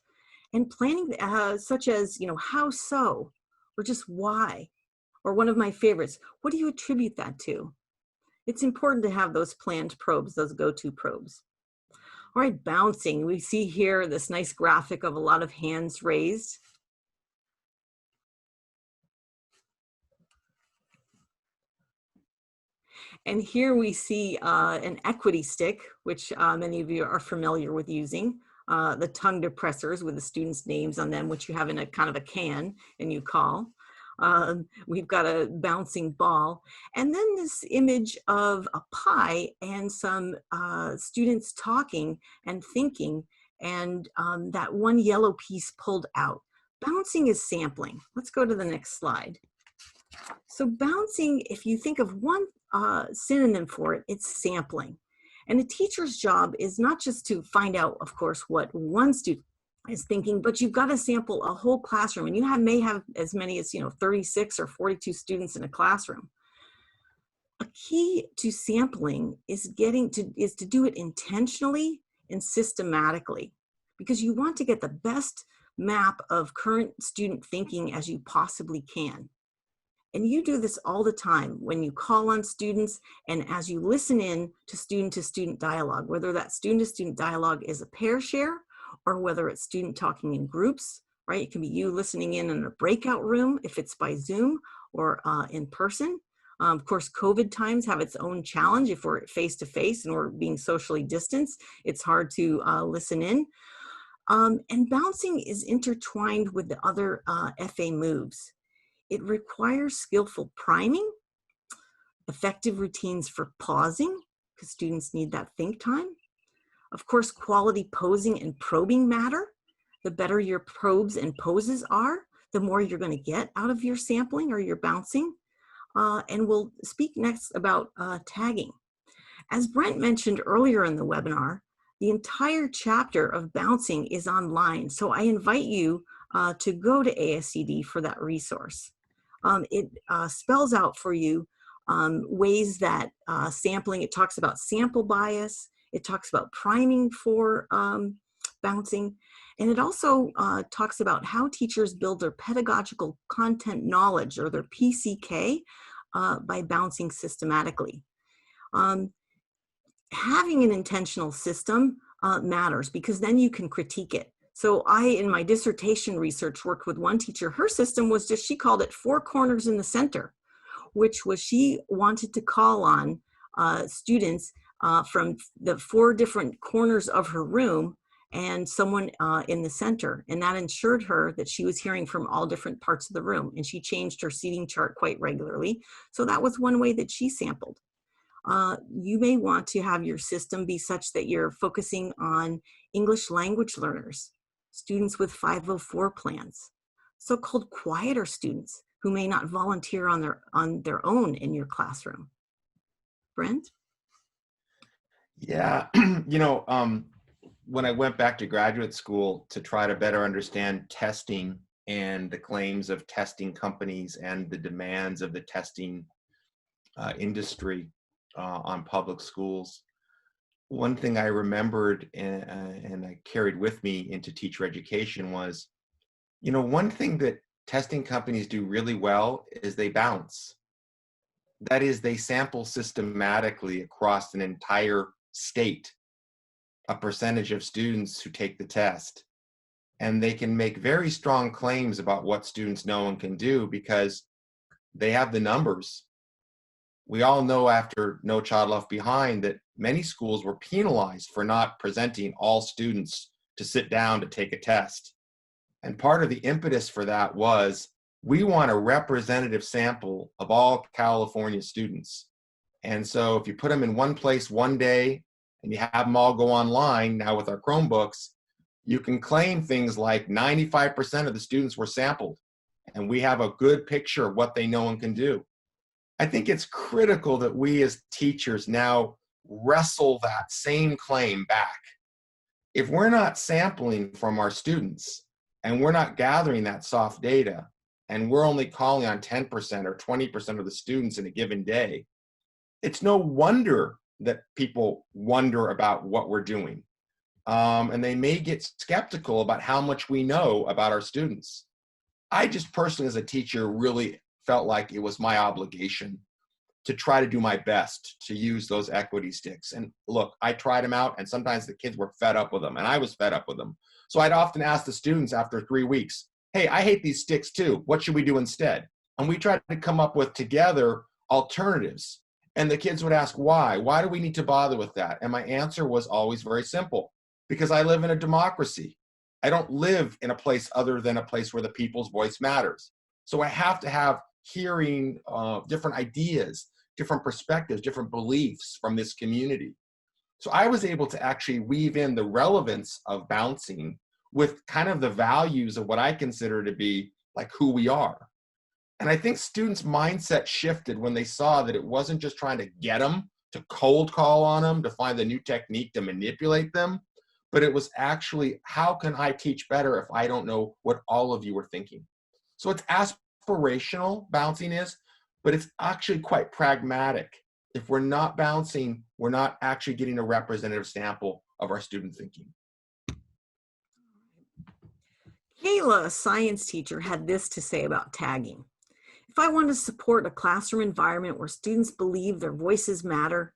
and planning such as, how so, or just why, or one of my favorites, what do you attribute that to? It's important to have those planned probes, those go-to probes. All right, bouncing. We see here this nice graphic of a lot of hands raised. And here we see an equity stick, which many of you are familiar with using. The tongue depressors with the students' names on them, which you have in a kind of a can and you call. We've got a bouncing ball. And then this image of a pie and some students talking and thinking, and that one yellow piece pulled out. Bouncing is sampling. Let's go to the next slide. So bouncing, if you think of one synonym for it, it's sampling. And a teacher's job is not just to find out, of course, what one student is thinking, but you've got to sample a whole classroom, and you may have as many as 36 or 42 students in a classroom. A key to sampling is to do it intentionally and systematically, because you want to get the best map of current student thinking as you possibly can. And you do this all the time when you call on students and as you listen in to student dialogue, whether that student-to-student dialogue is a pair share or whether it's student talking in groups, right? It can be you listening in a breakout room if it's by Zoom or in person. Of course, COVID times have its own challenge. If we're face-to-face and we're being socially distanced, it's hard to listen in. And bouncing is intertwined with the other FA moves. It requires skillful priming, effective routines for pausing, because students need that think time. Of course, quality posing and probing matter. The better your probes and poses are, the more you're going to get out of your sampling or your bouncing. And we'll speak next about tagging. As Brent mentioned earlier in the webinar, the entire chapter of bouncing is online. So I invite you to go to ASCD for that resource. It spells out for you ways that sampling, it talks about sample bias, it talks about priming for bouncing, and it also talks about how teachers build their pedagogical content knowledge, or their PCK, by bouncing systematically. Having an intentional system matters, because then you can critique it. So I, in my dissertation research, worked with one teacher. Her system was just, she called it 4 corners in the center, which was she wanted to call on students from the 4 different corners of her room and someone in the center. And that ensured her that she was hearing from all different parts of the room. And she changed her seating chart quite regularly. So that was one way that she sampled. You may want to have your system be such that you're focusing on English language learners, students with 504 plans, so-called quieter students who may not volunteer on their own in your classroom. Brent? Yeah, when I went back to graduate school to try to better understand testing and the claims of testing companies and the demands of the testing industry on public schools, one thing I remembered and I carried with me into teacher education was, one thing that testing companies do really well is they bounce. That is, they sample systematically across an entire state a percentage of students who take the test. And they can make very strong claims about what students know and can do because they have the numbers. We all know after No Child Left Behind that many schools were penalized for not presenting all students to sit down to take a test. And part of the impetus for that was, we want a representative sample of all California students. And so if you put them in one place one day and you have them all go online, now with our Chromebooks, you can claim things like 95% of the students were sampled, and we have a good picture of what they know and can do. I think it's critical that we as teachers now wrestle that same claim back. If we're not sampling from our students and we're not gathering that soft data, and we're only calling on 10% or 20% of the students in a given day, it's no wonder that people wonder about what we're doing. And they may get skeptical about how much we know about our students. I just personally, as a teacher, really felt like it was my obligation to try to do my best to use those equity sticks. And look, I tried them out, and sometimes the kids were fed up with them, and I was fed up with them. So I'd often ask the students after 3 weeks, hey, I hate these sticks too. What should we do instead? And we tried to come up with together alternatives. And the kids would ask, why? Why do we need to bother with that? And my answer was always very simple, because I live in a democracy. I don't live in a place other than a place where the people's voice matters. So I have to have hearing different ideas, different perspectives, different beliefs from this community. So I was able to actually weave in the relevance of bouncing with kind of the values of what I consider to be like who we are. And I think students' mindset shifted when they saw that it wasn't just trying to get them, to cold call on them, to find the new technique to manipulate them, but it was actually, how can I teach better if I don't know what all of you are thinking? So it's aspirational, bouncing is, but it's actually quite pragmatic. If we're not bouncing, we're not actually getting a representative sample of our student thinking. Kayla, a science teacher, had this to say about tagging. If I want to support a classroom environment where students believe their voices matter,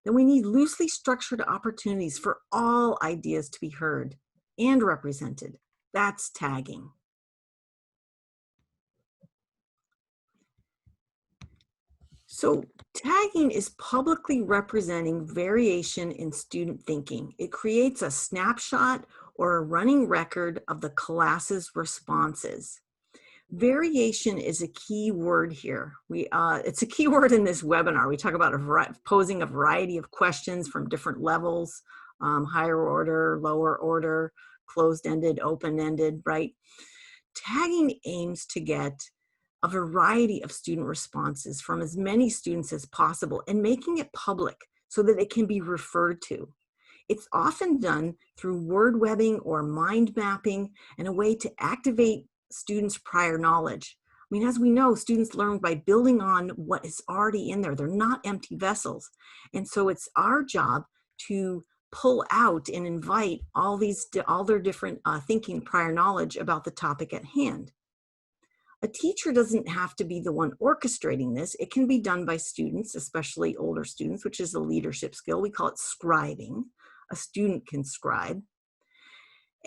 then we need loosely structured opportunities for all ideas to be heard and represented. That's tagging. So tagging is publicly representing variation in student thinking. It creates a snapshot or a running record of the class's responses. Variation is a key word here. It's a key word in this webinar. We talk about posing a variety of questions from different levels, higher order, lower order, closed-ended, open-ended, right? Tagging aims to get a variety of student responses from as many students as possible and making it public so that it can be referred to. It's often done through word webbing or mind mapping and a way to activate students' prior knowledge. I mean, as we know, students learn by building on what is already in there. They're not empty vessels. And so it's our job to pull out and invite all their different thinking, prior knowledge about the topic at hand. A teacher doesn't have to be the one orchestrating this. It can be done by students, especially older students, which is a leadership skill. We call it scribing. A student can scribe.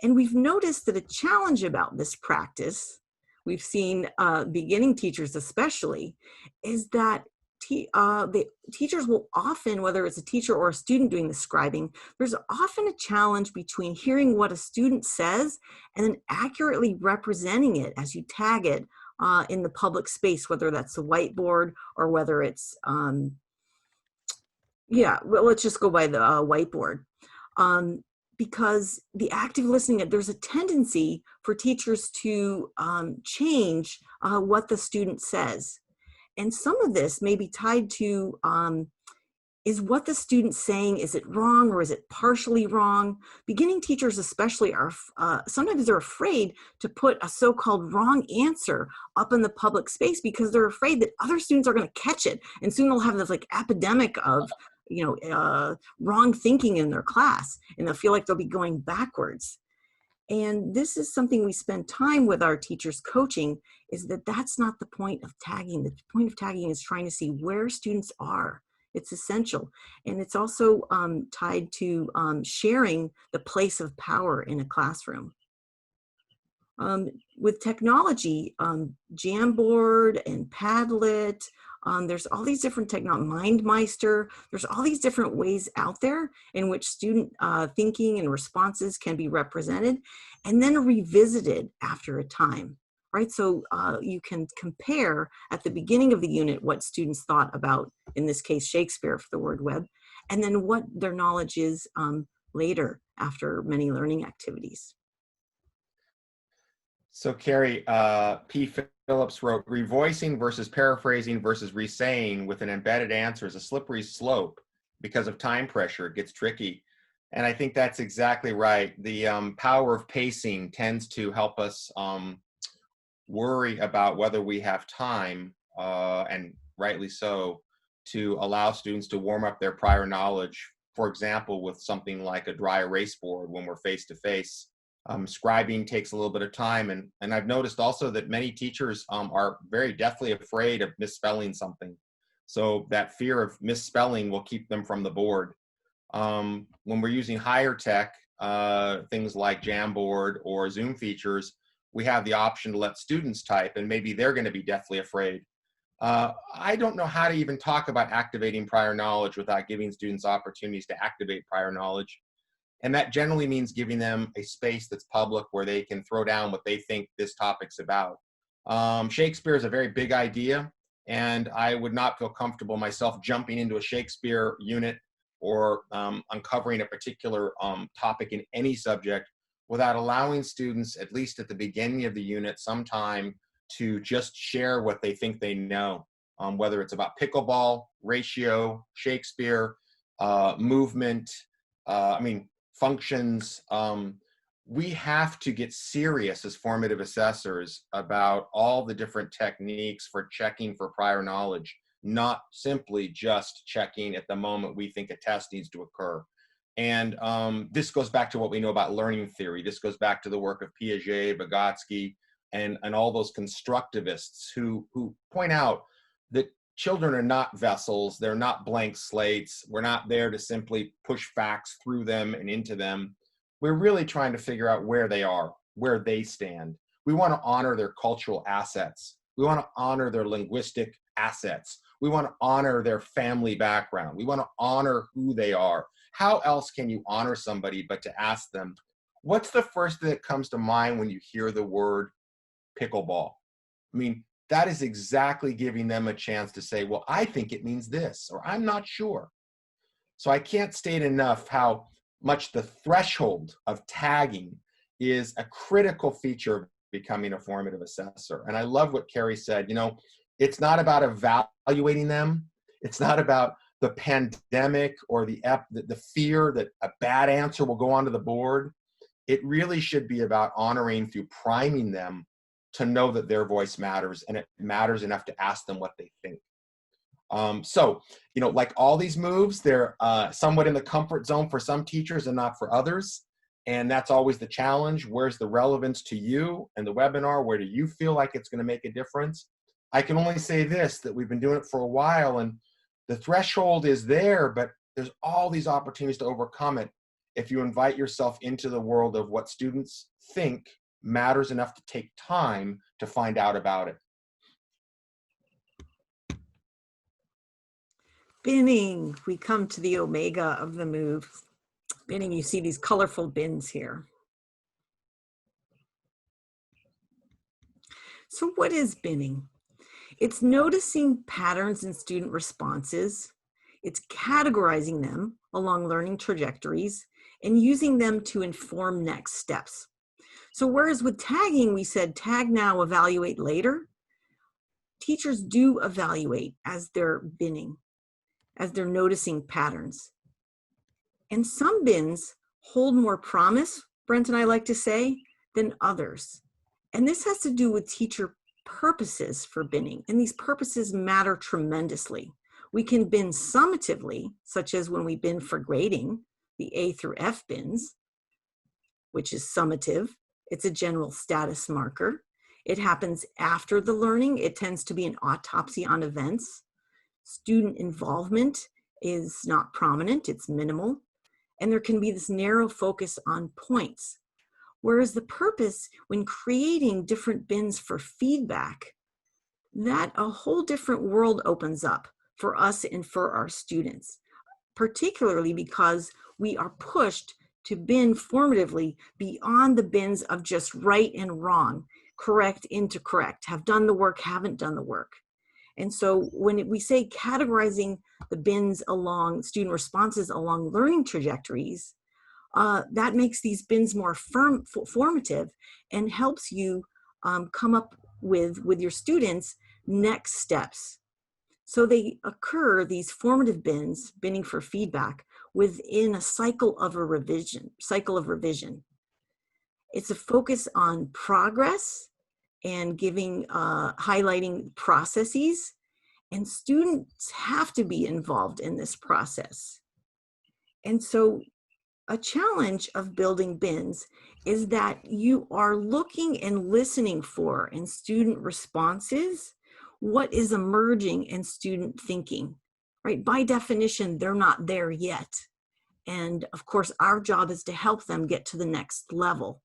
And we've noticed that a challenge about this practice, we've seen beginning teachers especially, is that the teachers will often, whether it's a teacher or a student doing the scribing, there's often a challenge between hearing what a student says and then accurately representing it as you tag it in the public space, whether that's a whiteboard or whether it's, let's just go by the whiteboard. Because the active listening, there's a tendency for teachers to change what the student says. And some of this may be tied to, is what the student's saying, is it wrong or is it partially wrong? Beginning teachers especially are, sometimes they're afraid to put a so-called wrong answer up in the public space because they're afraid that other students are gonna catch it. And soon they'll have this like epidemic of wrong thinking in their class, and they'll feel like they'll be going backwards. And this is something we spend time with our teachers coaching, is that that's not the point of tagging. The point of tagging is trying to see where students are. It's essential. And it's also tied to sharing the place of power in a classroom. With technology, Jamboard and Padlet, there's all these different MindMeister, there's all these different ways out there in which student thinking and responses can be represented and then revisited after a time, right? So you can compare at the beginning of the unit what students thought about, in this case, Shakespeare for the word web, and then what their knowledge is later after many learning activities. So Carrie, P. Phillips wrote, revoicing versus paraphrasing versus resaying with an embedded answer is a slippery slope because of time pressure. It gets tricky. And I think that's exactly right. The power of pacing tends to help us worry about whether we have time, and rightly so, to allow students to warm up their prior knowledge. For example, with something like a dry erase board when we're face-to-face. Scribing takes a little bit of time, and I've noticed also that many teachers are very deathly afraid of misspelling something. So that fear of misspelling will keep them from the board. When we're using higher tech, things like Jamboard or Zoom features, we have the option to let students type, and maybe they're going to be deathly afraid. I don't know how to even talk about activating prior knowledge without giving students opportunities to activate prior knowledge. And that generally means giving them a space that's public where they can throw down what they think this topic's about. Shakespeare is a very big idea, and I would not feel comfortable myself jumping into a Shakespeare unit or uncovering a particular topic in any subject without allowing students, at least at the beginning of the unit, some time to just share what they think they know, whether it's about pickleball, ratio, Shakespeare, movement, functions. We have to get serious as formative assessors about all the different techniques for checking for prior knowledge, not simply just checking at the moment we think a test needs to occur. And this goes back to what we know about learning theory. This goes back to the work of Piaget, Vygotsky, and all those constructivists who point out that children are not vessels, they're not blank slates. We're not there to simply push facts through them and into them. We're really trying to figure out where they are, where they stand. We want to honor their cultural assets. We want to honor their linguistic assets. We want to honor their family background. We want to honor who they are. How else can you honor somebody but to ask them, what's the first thing that comes to mind when you hear the word pickleball? I mean, that is exactly giving them a chance to say, well, I think it means this, or I'm not sure. So I can't state enough how much the threshold of tagging is a critical feature of becoming a formative assessor. And I love what Carrie said, it's not about evaluating them. It's not about the pandemic or the fear that a bad answer will go onto the board. It really should be about honoring through priming them to know that their voice matters, and it matters enough to ask them what they think. So, like all these moves, they're somewhat in the comfort zone for some teachers and not for others. And that's always the challenge. Where's the relevance to you and the webinar? Where do you feel like it's going to make a difference? I can only say this, that we've been doing it for a while, and the threshold is there, but there's all these opportunities to overcome it if you invite yourself into the world of what students think matters enough to take time to find out about it. Binning, we come to the omega of the move. Binning, you see these colorful bins here. So what is binning? It's noticing patterns in student responses. It's categorizing them along learning trajectories and using them to inform next steps. So whereas with tagging, we said tag now, evaluate later, teachers do evaluate as they're binning, as they're noticing patterns. And some bins hold more promise, Brent and I like to say, than others. And this has to do with teacher purposes for binning, and these purposes matter tremendously. We can bin summatively, such as when we bin for grading, the A through F bins, which is summative. It's a general status marker. It happens after the learning. It tends to be an autopsy on events. Student involvement is not prominent, it's minimal. And there can be this narrow focus on points. Whereas the purpose when creating different bins for feedback, that a whole different world opens up for us and for our students, particularly because we are pushed to bin formatively beyond the bins of just right and wrong, correct into correct, have done the work, haven't done the work. And so when we say categorizing the bins along student responses along learning trajectories, that makes these bins more formative and helps you come up with your students next steps. So they occur, these formative bins, binning for feedback, within a cycle of revision. It's a focus on progress and giving, highlighting processes, and students have to be involved in this process. And so a challenge of building bins is that you are looking and listening for in student responses what is emerging in student thinking, right? By definition, they're not there yet. And of course, our job is to help them get to the next level.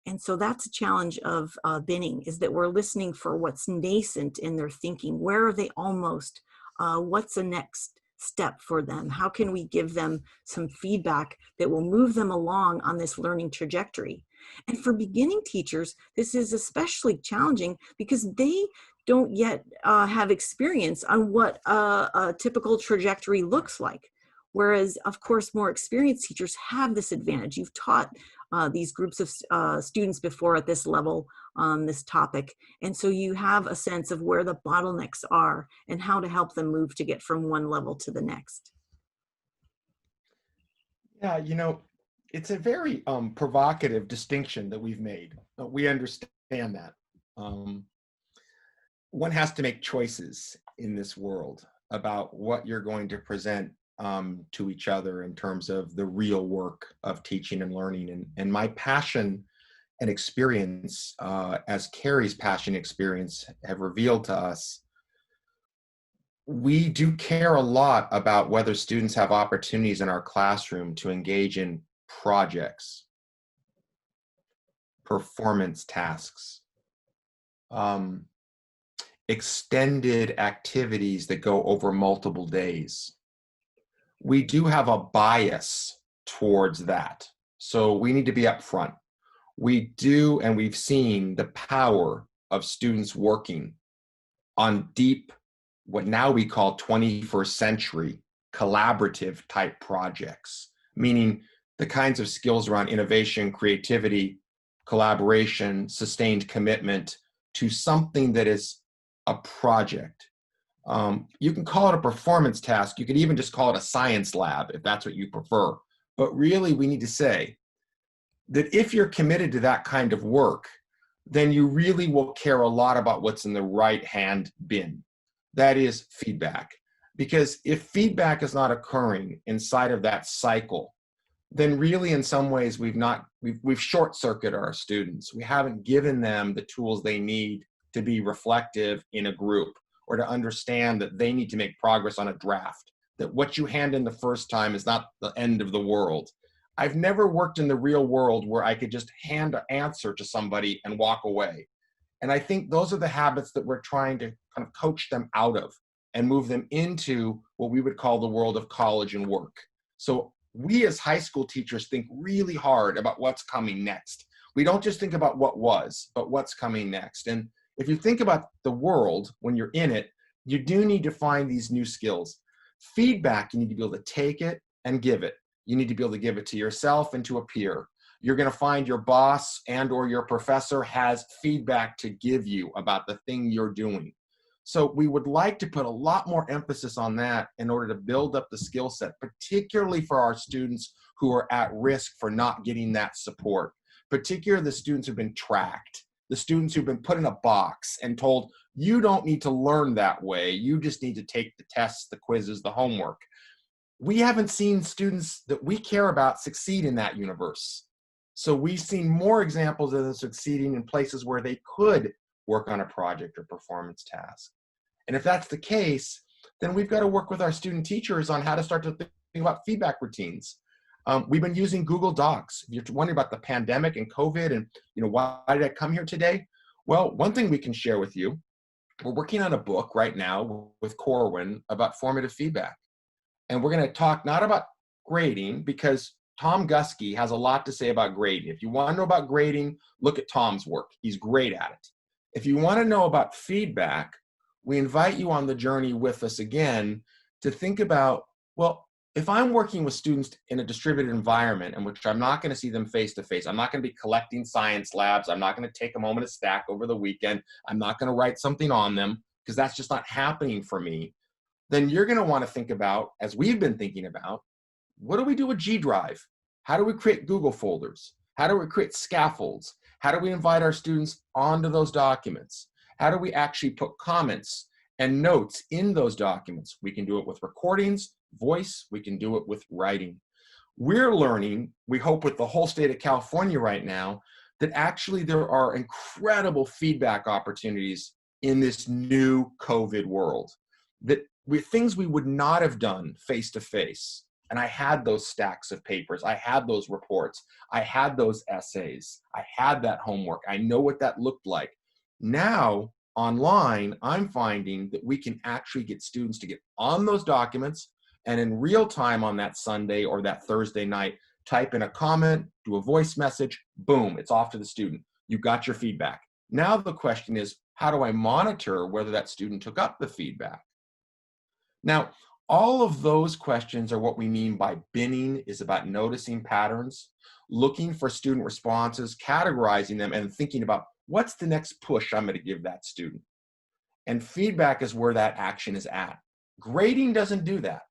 And so that's a challenge of binning, is that we're listening for what's nascent in their thinking. Where are they almost? What's the next step for them? How can we give them some feedback that will move them along on this learning trajectory? And for beginning teachers, this is especially challenging because they don't yet have experience on what a typical trajectory looks like. Whereas, of course, more experienced teachers have this advantage. You've taught these groups of students before at this level on this topic. And so you have a sense of where the bottlenecks are and how to help them move to get from one level to the next. Yeah, you know, it's a very provocative distinction that we've made. We understand that. One has to make choices in this world about what you're going to present to each other in terms of the real work of teaching and learning. And my passion and experience, as Carrie's passion and experience have revealed to us, we do care a lot about whether students have opportunities in our classroom to engage in projects, performance tasks, extended activities that go over multiple days. We do have a bias towards that. So we need to be upfront. We do, and we've seen the power of students working on deep, what now we call 21st century collaborative type projects, meaning the kinds of skills around innovation, creativity, collaboration, sustained commitment to something that is a project. You can call it a performance task. You could even just call it a science lab if that's what you prefer. But really, we need to say that if you're committed to that kind of work, then you really will care a lot about what's in the right-hand bin. That is feedback. Because if feedback is not occurring inside of that cycle, then really in some ways we've short-circuited our students. We haven't given them the tools they need to be reflective in a group, or to understand that they need to make progress on a draft, that what you hand in the first time is not the end of the world. I've never worked in the real world where I could just hand an answer to somebody and walk away. And I think those are the habits that we're trying to kind of coach them out of and move them into what we would call the world of college and work. So we as high school teachers think really hard about what's coming next. We don't just think about what was, but what's coming next. And if you think about the world when you're in it, you do need to find these new skills. Feedback, you need to be able to take it and give it. You need to be able to give it to yourself and to a peer. You're going to find your boss and or your professor has feedback to give you about the thing you're doing. So we would like to put a lot more emphasis on that in order to build up the skill set, particularly for our students who are at risk for not getting that support, particularly the students who've been tracked, the students who've been put in a box and told, you don't need to learn that way, you just need to take the tests, the quizzes, the homework. We haven't seen students that we care about succeed in that universe. So we've seen more examples of them succeeding in places where they could work on a project or performance task. And if that's the case, then we've got to work with our student teachers on how to start to think about feedback routines. We've been using Google Docs. If you're wondering about the pandemic and COVID and why did I come here today? Well, one thing we can share with you, we're working on a book right now with Corwin about formative feedback. And we're going to talk not about grading, because Tom Guskey has a lot to say about grading. If you want to know about grading, look at Tom's work. He's great at it. If you want to know about feedback, we invite you on the journey with us again to think about, well, if I'm working with students in a distributed environment in which I'm not going to see them face to face, I'm not going to be collecting science labs, I'm not going to take a moment to stack over the weekend, I'm not going to write something on them, because that's just not happening for me, then you're going to want to think about, as we've been thinking about, what do we do with G Drive? How do we create Google folders? How do we create scaffolds? How do we invite our students onto those documents? How do we actually put comments and notes in those documents? We can do it with recordings, voice, we can do it with writing. We're learning, we hope with the whole state of California right now, that actually there are incredible feedback opportunities in this new COVID world. That with things we would not have done face to face, And I had those stacks of papers. I had those reports. I had those essays. I had that homework. I know what that looked like. Now, online, I'm finding that we can actually get students to get on those documents and in real time on that Sunday or that Thursday night, type in a comment, do a voice message, boom, it's off to the student. You got your feedback. Now the question is, how do I monitor whether that student took up the feedback? Now, all of those questions are what we mean by binning, is about noticing patterns, looking for student responses, categorizing them, and thinking about what's the next push I'm going to give that student. And feedback is where that action is at. Grading doesn't do that.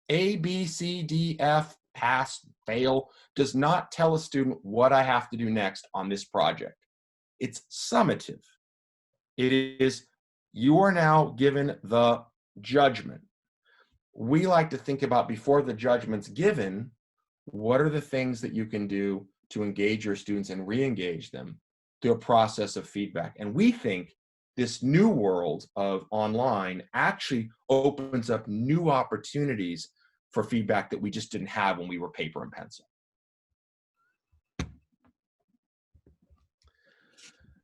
A, B, C, D, F, pass, fail, does not tell a student what I have to do next on this project. It's summative. It is, you are now given the judgment. We like to think about, before the judgment's given, what are the things that you can do to engage your students and re-engage them through a process of feedback. And we think this new world of online actually opens up new opportunities for feedback that we just didn't have when we were paper and pencil.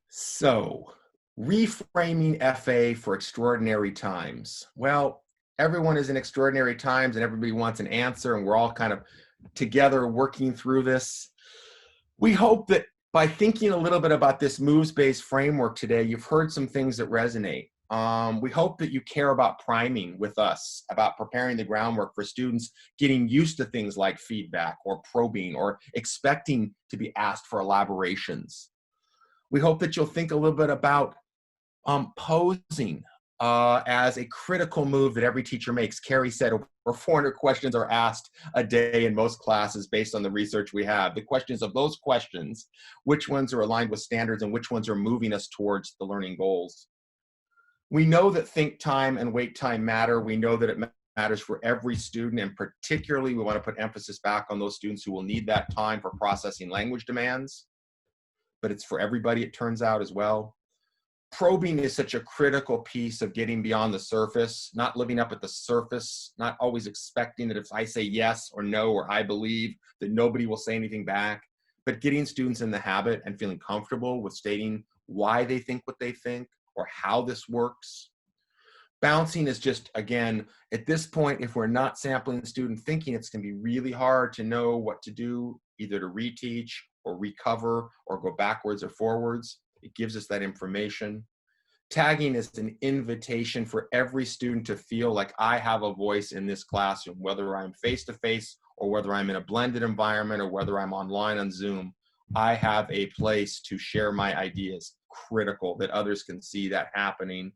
So, reframing FA for extraordinary times. Well, everyone is in extraordinary times and everybody wants an answer, and we're all kind of together working through this. We hope that by thinking a little bit about this moves-based framework today, you've heard some things that resonate. We hope that you care about priming with us, about preparing the groundwork for students getting used to things like feedback or probing or expecting to be asked for elaborations. We hope that you'll think a little bit about posing as a critical move that every teacher makes. Carrie said over 400 questions are asked a day in most classes based on the research we have. The questions of those questions, which ones are aligned with standards and which ones are moving us towards the learning goals. We know that think time and wait time matter. We know that it matters for every student, and particularly we want to put emphasis back on those students who will need that time for processing language demands. But it's for everybody, it turns out, as well. Probing is such a critical piece of getting beyond the surface, not living up at the surface, not always expecting that if I say yes or no or I believe that nobody will say anything back, but getting students in the habit and feeling comfortable with stating why they think what they think or how this works. Bouncing is just, again, at this point, if we're not sampling student thinking, it's going to be really hard to know what to do, either to reteach or recover or go backwards or forwards. It gives us that information. Tagging is an invitation for every student to feel like I have a voice in this classroom, whether I'm face-to-face or whether I'm in a blended environment or whether I'm online on Zoom. I have a place to share my ideas. Critical that others can see that happening.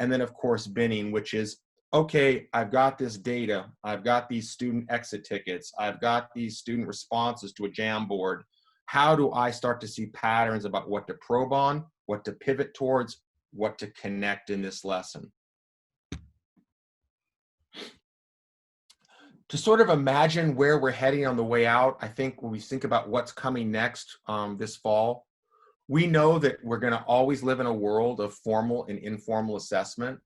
And then, of course, binning, which is, okay, I've got this data. I've got these student exit tickets. I've got these student responses to a Jamboard. How do I start to see patterns about what to probe on, what to pivot towards, what to connect in this lesson? To sort of imagine where we're heading on the way out, I think when we think about what's coming next this fall, we know that we're going to always live in a world of formal and informal assessment.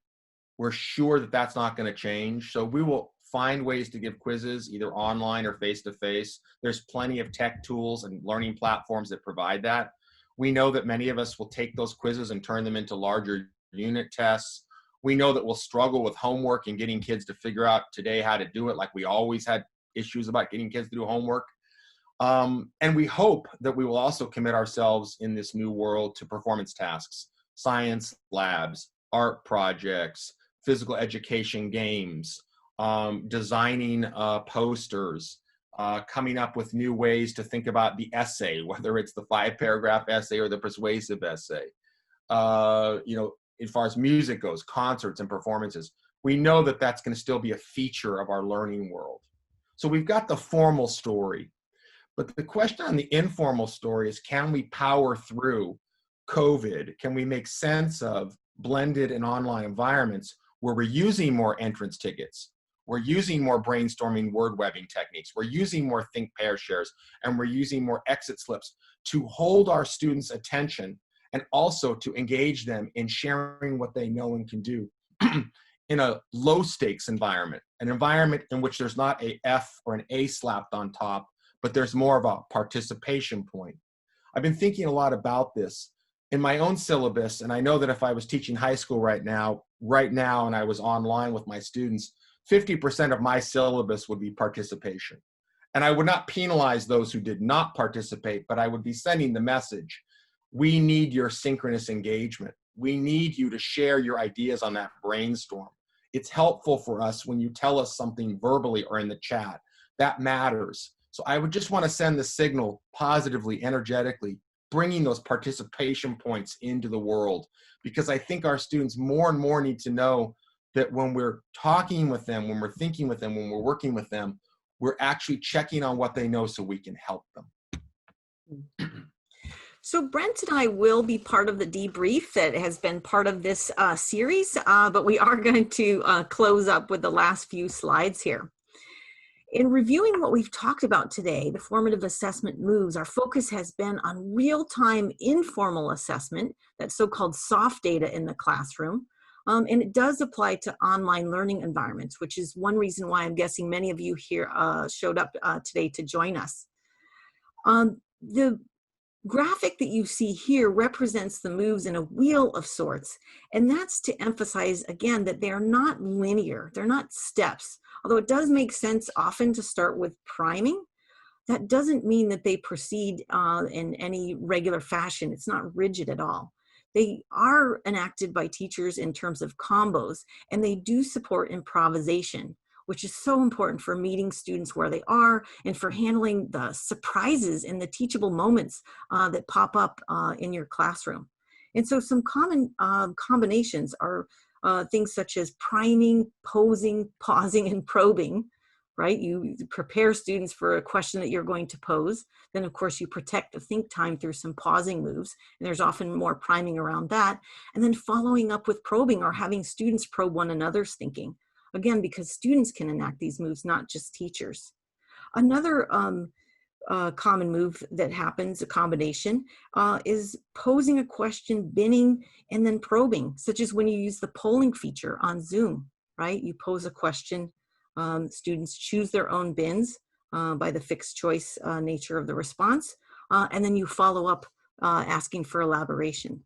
We're sure that that's not going to change. So we will find ways to give quizzes either online or face-to-face. There's plenty of tech tools and learning platforms that provide that. We know that many of us will take those quizzes and turn them into larger unit tests. We know that we'll struggle with homework and getting kids to figure out today how to do it, like we always had issues about getting kids to do homework. And we hope that we will also commit ourselves in this new world to performance tasks, science labs, art projects, physical education games, designing posters, coming up with new ways to think about the essay, whether it's the 5-paragraph essay or the persuasive essay. You know, as far as music goes, concerts and performances, we know that that's going to still be a feature of our learning world. So we've got the formal story. But the question on the informal story is, can we power through COVID? Can we make sense of blended and online environments where we're using more entrance tickets? We're using more brainstorming word webbing techniques. We're using more think pair shares, and we're using more exit slips to hold our students' attention and also to engage them in sharing what they know and can do in a low stakes environment, an environment in which there's not a F or an A slapped on top, but there's more of a participation point. I've been thinking a lot about this in my own syllabus, and I know that if I was teaching high school right now, and I was online with my students, 50% of my syllabus would be participation. And I would not penalize those who did not participate, but I would be sending the message, we need your synchronous engagement. We need you to share your ideas on that brainstorm. It's helpful for us when you tell us something verbally or in the chat. That matters. So I would just want to send the signal positively, energetically, bringing those participation points into the world, because I think our students more and more need to know that when we're talking with them, when we're thinking with them, when we're working with them, we're actually checking on what they know so we can help them. So Brent and I will be part of the debrief that has been part of this series, but we are going to close up with the last few slides here. In reviewing what we've talked about today, the formative assessment moves, our focus has been on real-time informal assessment, that's so-called soft data in the classroom, and it does apply to online learning environments, which is one reason why I'm guessing many of you here showed up today to join us. The graphic that you see here represents the moves in a wheel of sorts, and that's to emphasize again that they are not linear, they're not steps. Although it does make sense often to start with priming, that doesn't mean that they proceed in any regular fashion. It's not rigid at all. They are enacted by teachers in terms of combos, and they do support improvisation, which is so important for meeting students where they are and for handling the surprises and the teachable moments that pop up in your classroom. And so some common combinations are things such as priming, posing, pausing, and probing, right? You prepare students for a question that you're going to pose. Then, of course, you protect the think time through some pausing moves, and there's often more priming around that. And then following up with probing or having students probe one another's thinking. Again, because students can enact these moves, not just teachers. Another common move that happens, a combination, is posing a question, binning, and then probing, such as when you use the polling feature on Zoom, right? You pose a question, students choose their own bins by the fixed choice nature of the response, and then you follow up asking for elaboration.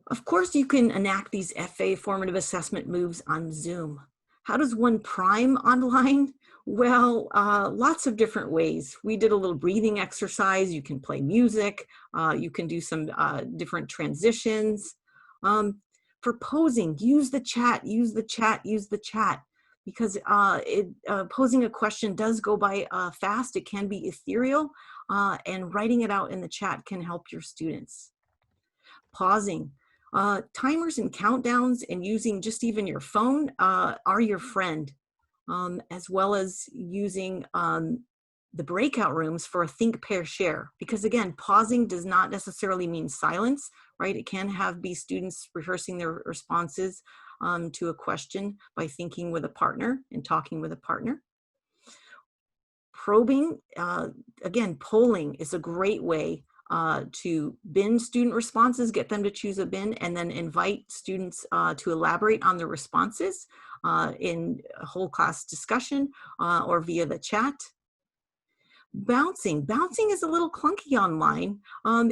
Of course, you can enact these FA formative assessment moves on Zoom. How does one prime online? Well, lots of different ways. We did a little breathing exercise. You can play music. You can do some different transitions. For posing, use the chat, use the chat, use the chat, because posing a question does go by fast. It can be ethereal, and writing it out in the chat can help your students. Pausing. Timers and countdowns and using just even your phone are your friend, as well as using the breakout rooms for a think, pair, share. Because again, pausing does not necessarily mean silence, right? It can be students rehearsing their responses to a question by thinking with a partner and talking with a partner. Probing, again, polling is a great way to bin student responses, get them to choose a bin, and then invite students to elaborate on their responses in a whole class discussion or via the chat. Bouncing is a little clunky online.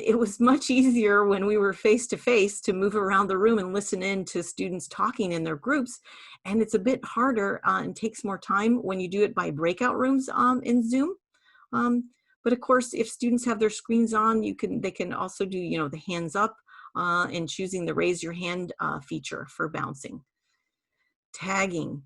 It was much easier when we were face-to-face to move around the room and listen in to students talking in their groups, and it's a bit harder and takes more time when you do it by breakout rooms in Zoom. But of course, if students have their screens on, they can also do, the hands up and choosing the raise your hand feature for bouncing. Tagging,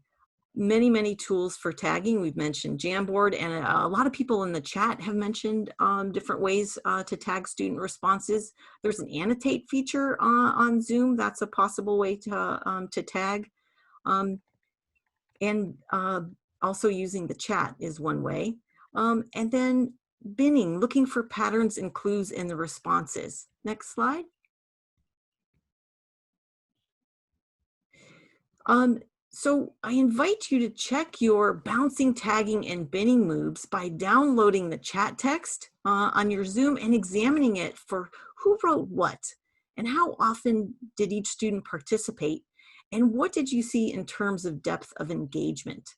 many tools for tagging. We've mentioned Jamboard, and a lot of people in the chat have mentioned different ways to tag student responses. There's an annotate feature on Zoom. That's a possible way to tag. And also using the chat is one way. And then binning, looking for patterns and clues in the responses. Next slide. So I invite you to check your bouncing, tagging, and binning moves by downloading the chat text on your Zoom and examining it for Who wrote what? And how often did each student participate? And what did you see in terms of depth of engagement?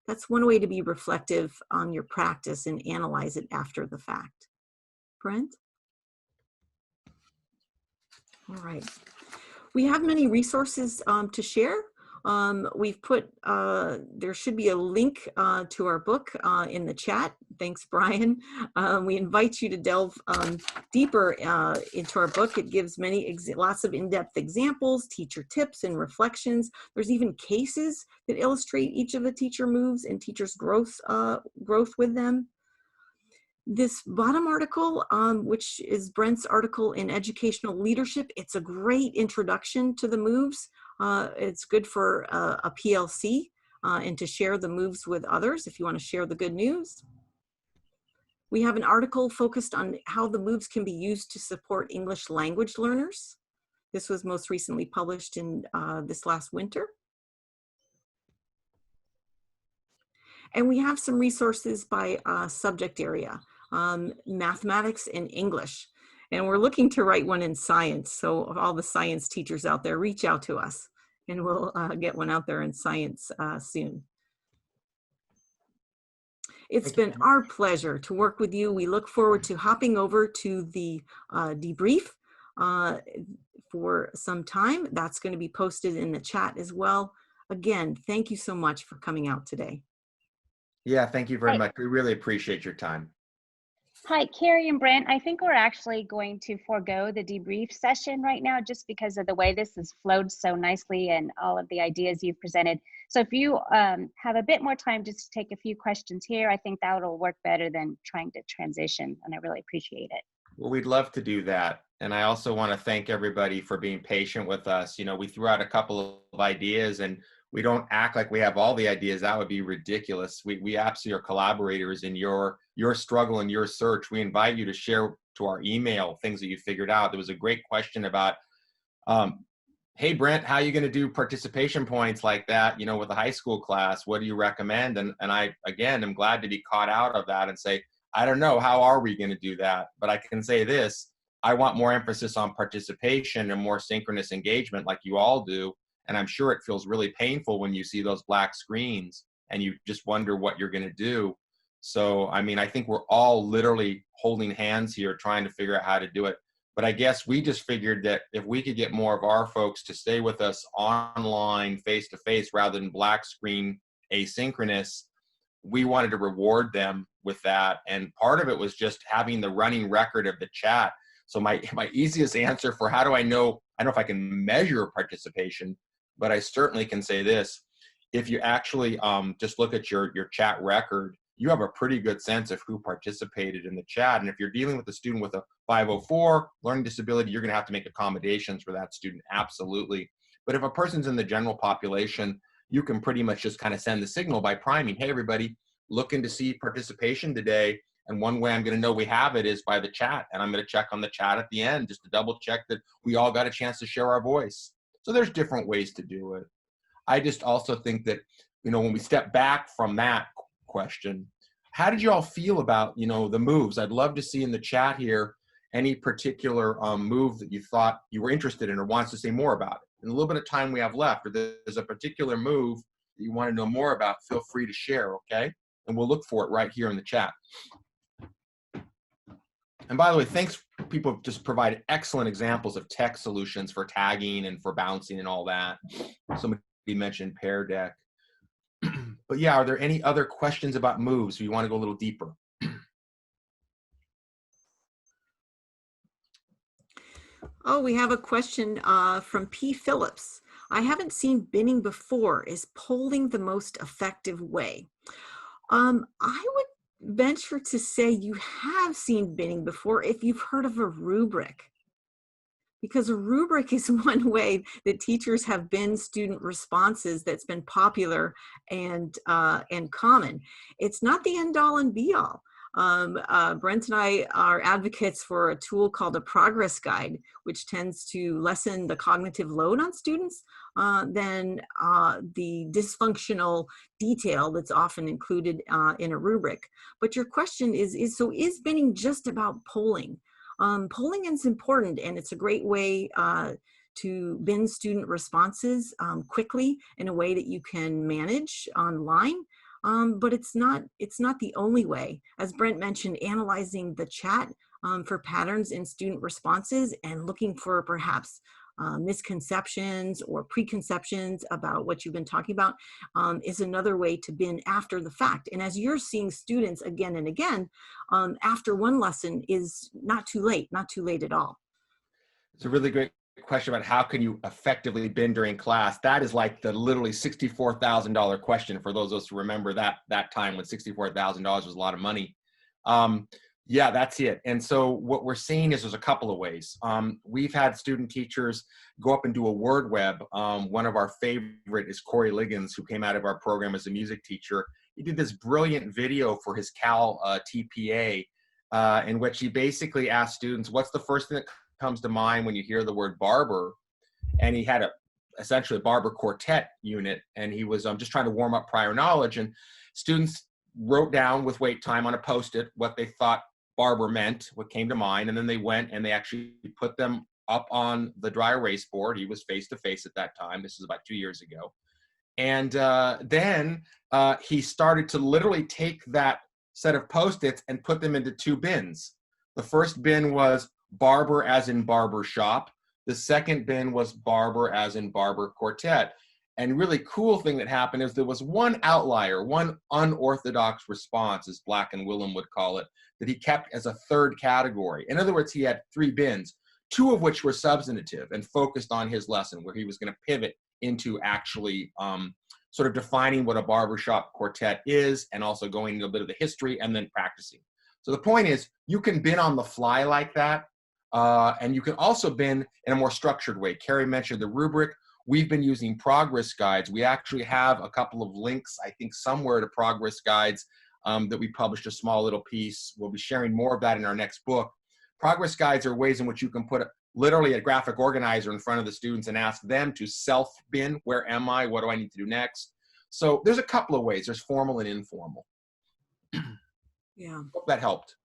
That's one way to be reflective on your practice and analyze it after the fact. Brent? All right. We have many resources to share. We've put, there should be a link to our book in the chat. Thanks, Brian. We invite you to delve deeper into our book. It gives lots of in-depth examples, teacher tips and reflections. There's even cases that illustrate each of the teacher moves and teachers' growth with them. This bottom article, which is Brent's article in Educational Leadership, it's a great introduction to the moves. It's good for a PLC and to share the moves with others if you want to share the good news. We have an article focused on how the moves can be used to support English language learners. This was most recently published in this last winter. And we have some resources by subject area, mathematics and English. And we're looking to write one in science. So all the science teachers out there, reach out to us and we'll get one out there in science soon. It's been our pleasure to work with you. We look forward to hopping over to the debrief for some time. That's going to be posted in the chat as well. Again, thank you so much for coming out today. Yeah, thank you very much. We really appreciate your time. Hi, Carrie and Brent. I think we're actually going to forego the debrief session right now just because of the way this has flowed so nicely and all of the ideas you've presented. So if you have a bit more time just to take a few questions here, I think that will work better than trying to transition, and I really appreciate it. Well, we'd love to do that. And I also want to thank everybody for being patient with us. You know, we threw out a couple of ideas and we don't act like we have all the ideas. That would be ridiculous. We absolutely are collaborators in your struggle and your search. We invite you to share to our email things that you figured out. There was a great question about, hey, Brent, how are you going to do participation points like that, you know, with a high school class? What do you recommend? And I, again, am glad to be caught out of that and say, I don't know, how are we going to do that? But I can say this, I want more emphasis on participation and more synchronous engagement like you all do. And I'm sure it feels really painful when you see those black screens and you just wonder what you're going to do. So, I mean, I think we're all literally holding hands here trying to figure out how to do it. But I guess we just figured that if we could get more of our folks to stay with us online, face-to-face, rather than black screen asynchronous, we wanted to reward them with that. And part of it was just having the running record of the chat. So my easiest answer for how do I know if I can measure participation, but I certainly can say this. If you actually just look at your chat record, you have a pretty good sense of who participated in the chat. And if you're dealing with a student with a 504 learning disability, you're going to have to make accommodations for that student, absolutely. But if a person's in the general population, you can pretty much just kind of send the signal by priming, hey, everybody, looking to see participation today. And one way I'm going to know we have it is by the chat. And I'm going to check on the chat at the end just to double check that we all got a chance to share our voice. So there's different ways to do it. I just also think that, you know, when we step back from that question, how did you all feel about, you know, the moves? I'd love to see in the chat here any particular move that you thought you were interested in or wants to say more about it. In a little bit of time we have left, or there's a particular move that you want to know more about, feel free to share, okay? And we'll look for it right here in the chat. And by the way, thanks, people have just provided excellent examples of tech solutions for tagging and for bouncing and all that. Somebody mentioned Pear Deck. But yeah, are there any other questions about moves? You want to go a little deeper? Oh, we have a question from P. Phillips. I haven't seen binning before. Is polling the most effective way? I would venture to say you have seen binning before if you've heard of a rubric. Because a rubric is one way that teachers have binned student responses that's been popular and common. It's not the end all and be all. Brent and I are advocates for a tool called a progress guide, which tends to lessen the cognitive load on students than the dysfunctional detail that's often included in a rubric. But your question is binning just about polling? polling is important, and it's a great way to bin student responses quickly in a way that you can manage online. But it's not the only way. As Brent mentioned, analyzing the chat for patterns in student responses and looking for perhaps misconceptions or preconceptions about what you've been talking about is another way to bin after the fact. And as you're seeing students again and again, after one lesson is not too late at all. It's a really great question about how can you effectively bin during class. That is like the literally $64,000 question for those of us who remember that time when $64,000 was a lot of money. Yeah, that's it. And so what we're seeing is there's a couple of ways. We've had student teachers go up and do a word web. One of our favorite is Corey Liggins, who came out of our program as a music teacher. He did this brilliant video for his Cal TPA in which he basically asked students, what's the first thing that comes to mind when you hear the word barber? And he had essentially a barber quartet unit, and he was just trying to warm up prior knowledge. And students wrote down with wait time on a Post-it what they thought barber meant, what came to mind, and then they went and they actually put them up on the dry erase board. He was face-to-face at that time. This was about 2 years ago. And then he started to literally take that set of Post-its and put them into two bins. The first bin was barber as in barber shop. The second bin was barber as in barber quartet. And really cool thing that happened is there was one outlier, one unorthodox response, as Black and Willem would call it, that he kept as a third category. In other words, he had three bins, two of which were substantive and focused on his lesson, where he was going to pivot into actually sort of defining what a barbershop quartet is and also going into a bit of the history and then practicing. So the point is, you can bin on the fly like that, and you can also bin in a more structured way. Carrie mentioned the rubric. We've been using progress guides. We actually have a couple of links, I think, somewhere to progress guides that we published a small little piece. We'll be sharing more of that in our next book. Progress guides are ways in which you can put literally a graphic organizer in front of the students and ask them to self-bin. Where am I? What do I need to do next? So there's a couple of ways. There's formal and informal. Yeah. Hope that helped.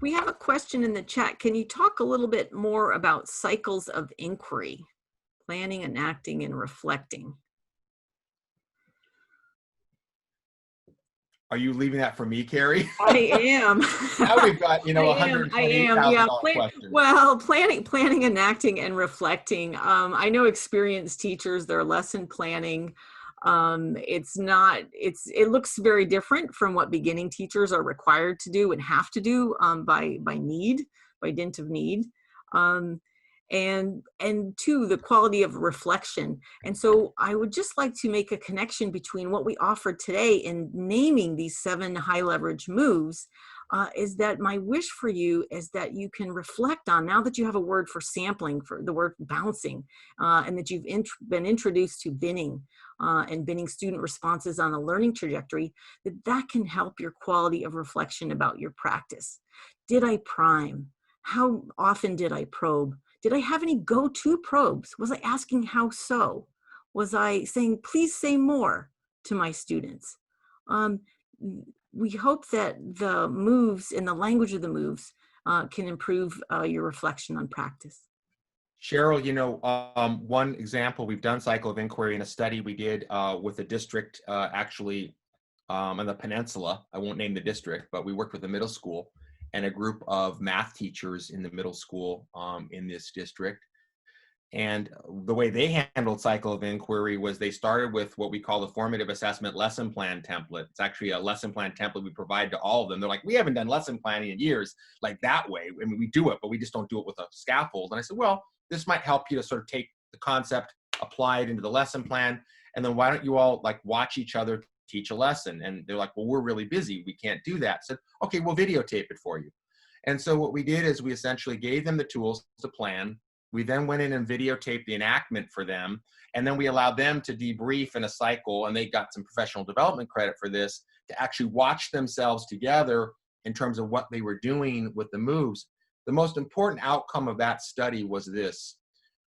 We have a question in the chat. Can you talk a little bit more about cycles of inquiry? Planning, enacting, and reflecting. Are you leaving that for me, Carrie? I am. Now we've got, $128,000 yeah. questions. Well, planning, enacting, and reflecting. I know experienced teachers, their lesson planning, it looks very different from what beginning teachers are required to do and have to do by dint of need. And two, the quality of reflection. And so I would just like to make a connection between what we offered today in naming these 7 high leverage moves, is that my wish for you is that you can reflect on, now that you have a word for sampling, for the word bouncing, and that you've been introduced to binning and binning student responses on a learning trajectory, that can help your quality of reflection about your practice. Did I prime? How often did I probe? Did I have any go-to probes? Was I asking how so? Was I saying, please say more to my students? We hope that the moves and the language of the moves can improve your reflection on practice. Cheryl, one example, we've done cycle of inquiry in a study we did with a district actually on the peninsula. I won't name the district, but we worked with a middle school and a group of math teachers in the middle school in this district. And the way they handled cycle of inquiry was they started with what we call the Formative Assessment lesson plan template. It's actually a lesson plan template we provide to all of them. They're like, we haven't done lesson planning in years like that way. I mean, we do it, but we just don't do it with a scaffold. And I said, well, this might help you to sort of take the concept, apply it into the lesson plan, and then why don't you all watch each other teach a lesson? And they're like, well, we're really busy, we can't do that. I said, okay, we'll videotape it for you. And so what we did is we essentially gave them the tools to plan. We then went in and videotaped the enactment for them. And then we allowed them to debrief in a cycle, and they got some professional development credit for this, to actually watch themselves together in terms of what they were doing with the moves. The most important outcome of that study was this.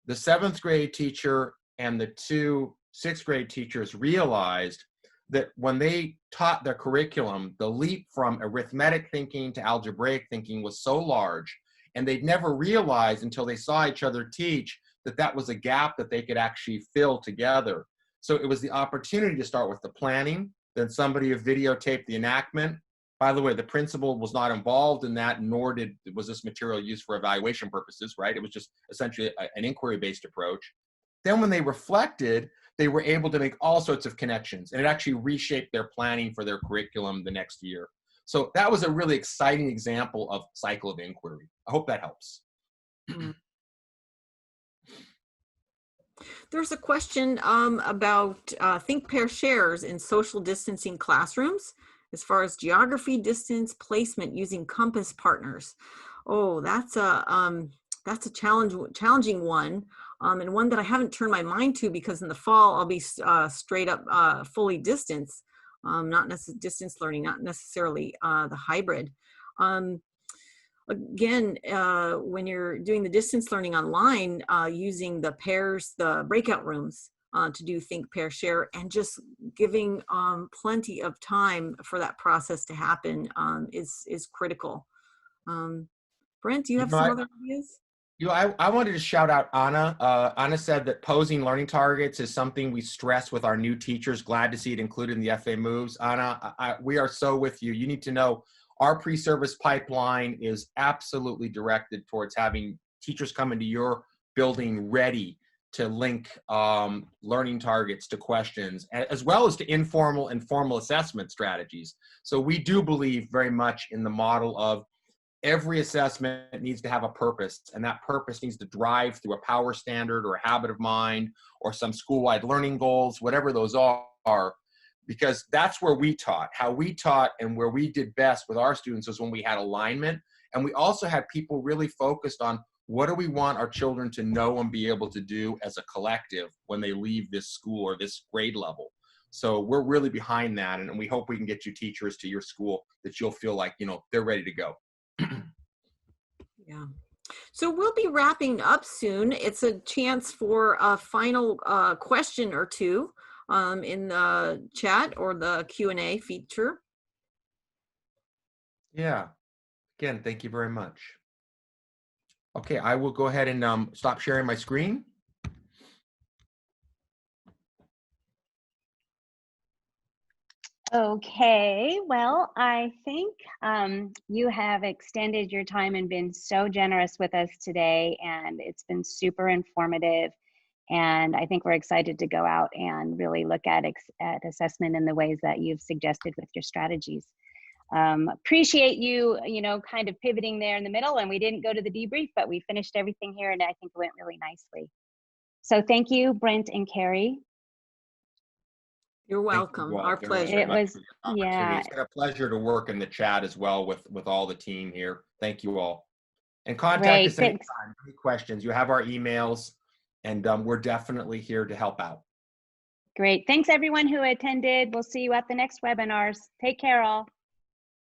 The 7th grade teacher and the 2 6th grade teachers realized that when they taught their curriculum, the leap from arithmetic thinking to algebraic thinking was so large, and they'd never realized until they saw each other teach that that was a gap that they could actually fill together. So it was the opportunity to start with the planning, then somebody videotaped the enactment. By the way, the principal was not involved in that, nor was this material used for evaluation purposes, right? It was just essentially an inquiry-based approach. Then when they reflected, they were able to make all sorts of connections, and it actually reshaped their planning for their curriculum the next year. So that was a really exciting example of cycle of inquiry. I hope that helps. There's a question about think, pair, shares in social distancing classrooms as far as geography, distance, placement using compass partners. Oh, that's a challenging one, and one that I haven't turned my mind to, because in the fall I'll be straight up fully distance, distance learning, not necessarily the hybrid. Again, when you're doing the distance learning online, using the pairs, the breakout rooms to do think, pair, share, and just giving plenty of time for that process to happen is critical. Brent, do you have some other ideas? I wanted to shout out Anna. Anna said that posing learning targets is something we stress with our new teachers. Glad to see it included in the FA moves. Anna, we are so with you. You need to know our pre-service pipeline is absolutely directed towards having teachers come into your building ready to link learning targets to questions, as well as to informal and formal assessment strategies. So we do believe very much in the model of every assessment needs to have a purpose, and that purpose needs to drive through a power standard or a habit of mind or some school-wide learning goals, whatever those are, because that's where we taught. How we taught and where we did best with our students was when we had alignment, and we also had people really focused on what do we want our children to know and be able to do as a collective when they leave this school or this grade level. So we're really behind that, and we hope we can get you teachers to your school that you'll feel like, you know, they're ready to go. Yeah. So we'll be wrapping up soon. It's a chance for a final question or two in the chat or the Q&A feature. Yeah. Again, thank you very much. Okay, I will go ahead and stop sharing my screen. Okay, well, I think you have extended your time and been so generous with us today, and it's been super informative. And I think we're excited to go out and really look at assessment in the ways that you've suggested with your strategies. Appreciate you, kind of pivoting there in the middle, and we didn't go to the debrief, but we finished everything here, and I think it went really nicely. So thank you, Brent and Carrie. You're welcome. You Our pleasure. It was, yeah. It's been a pleasure to work in the chat as well with all the team here. Thank you all. And contact us anytime, any questions. You have our emails, and we're definitely here to help out. Great. Thanks everyone who attended. We'll see you at the next webinars. Take care all.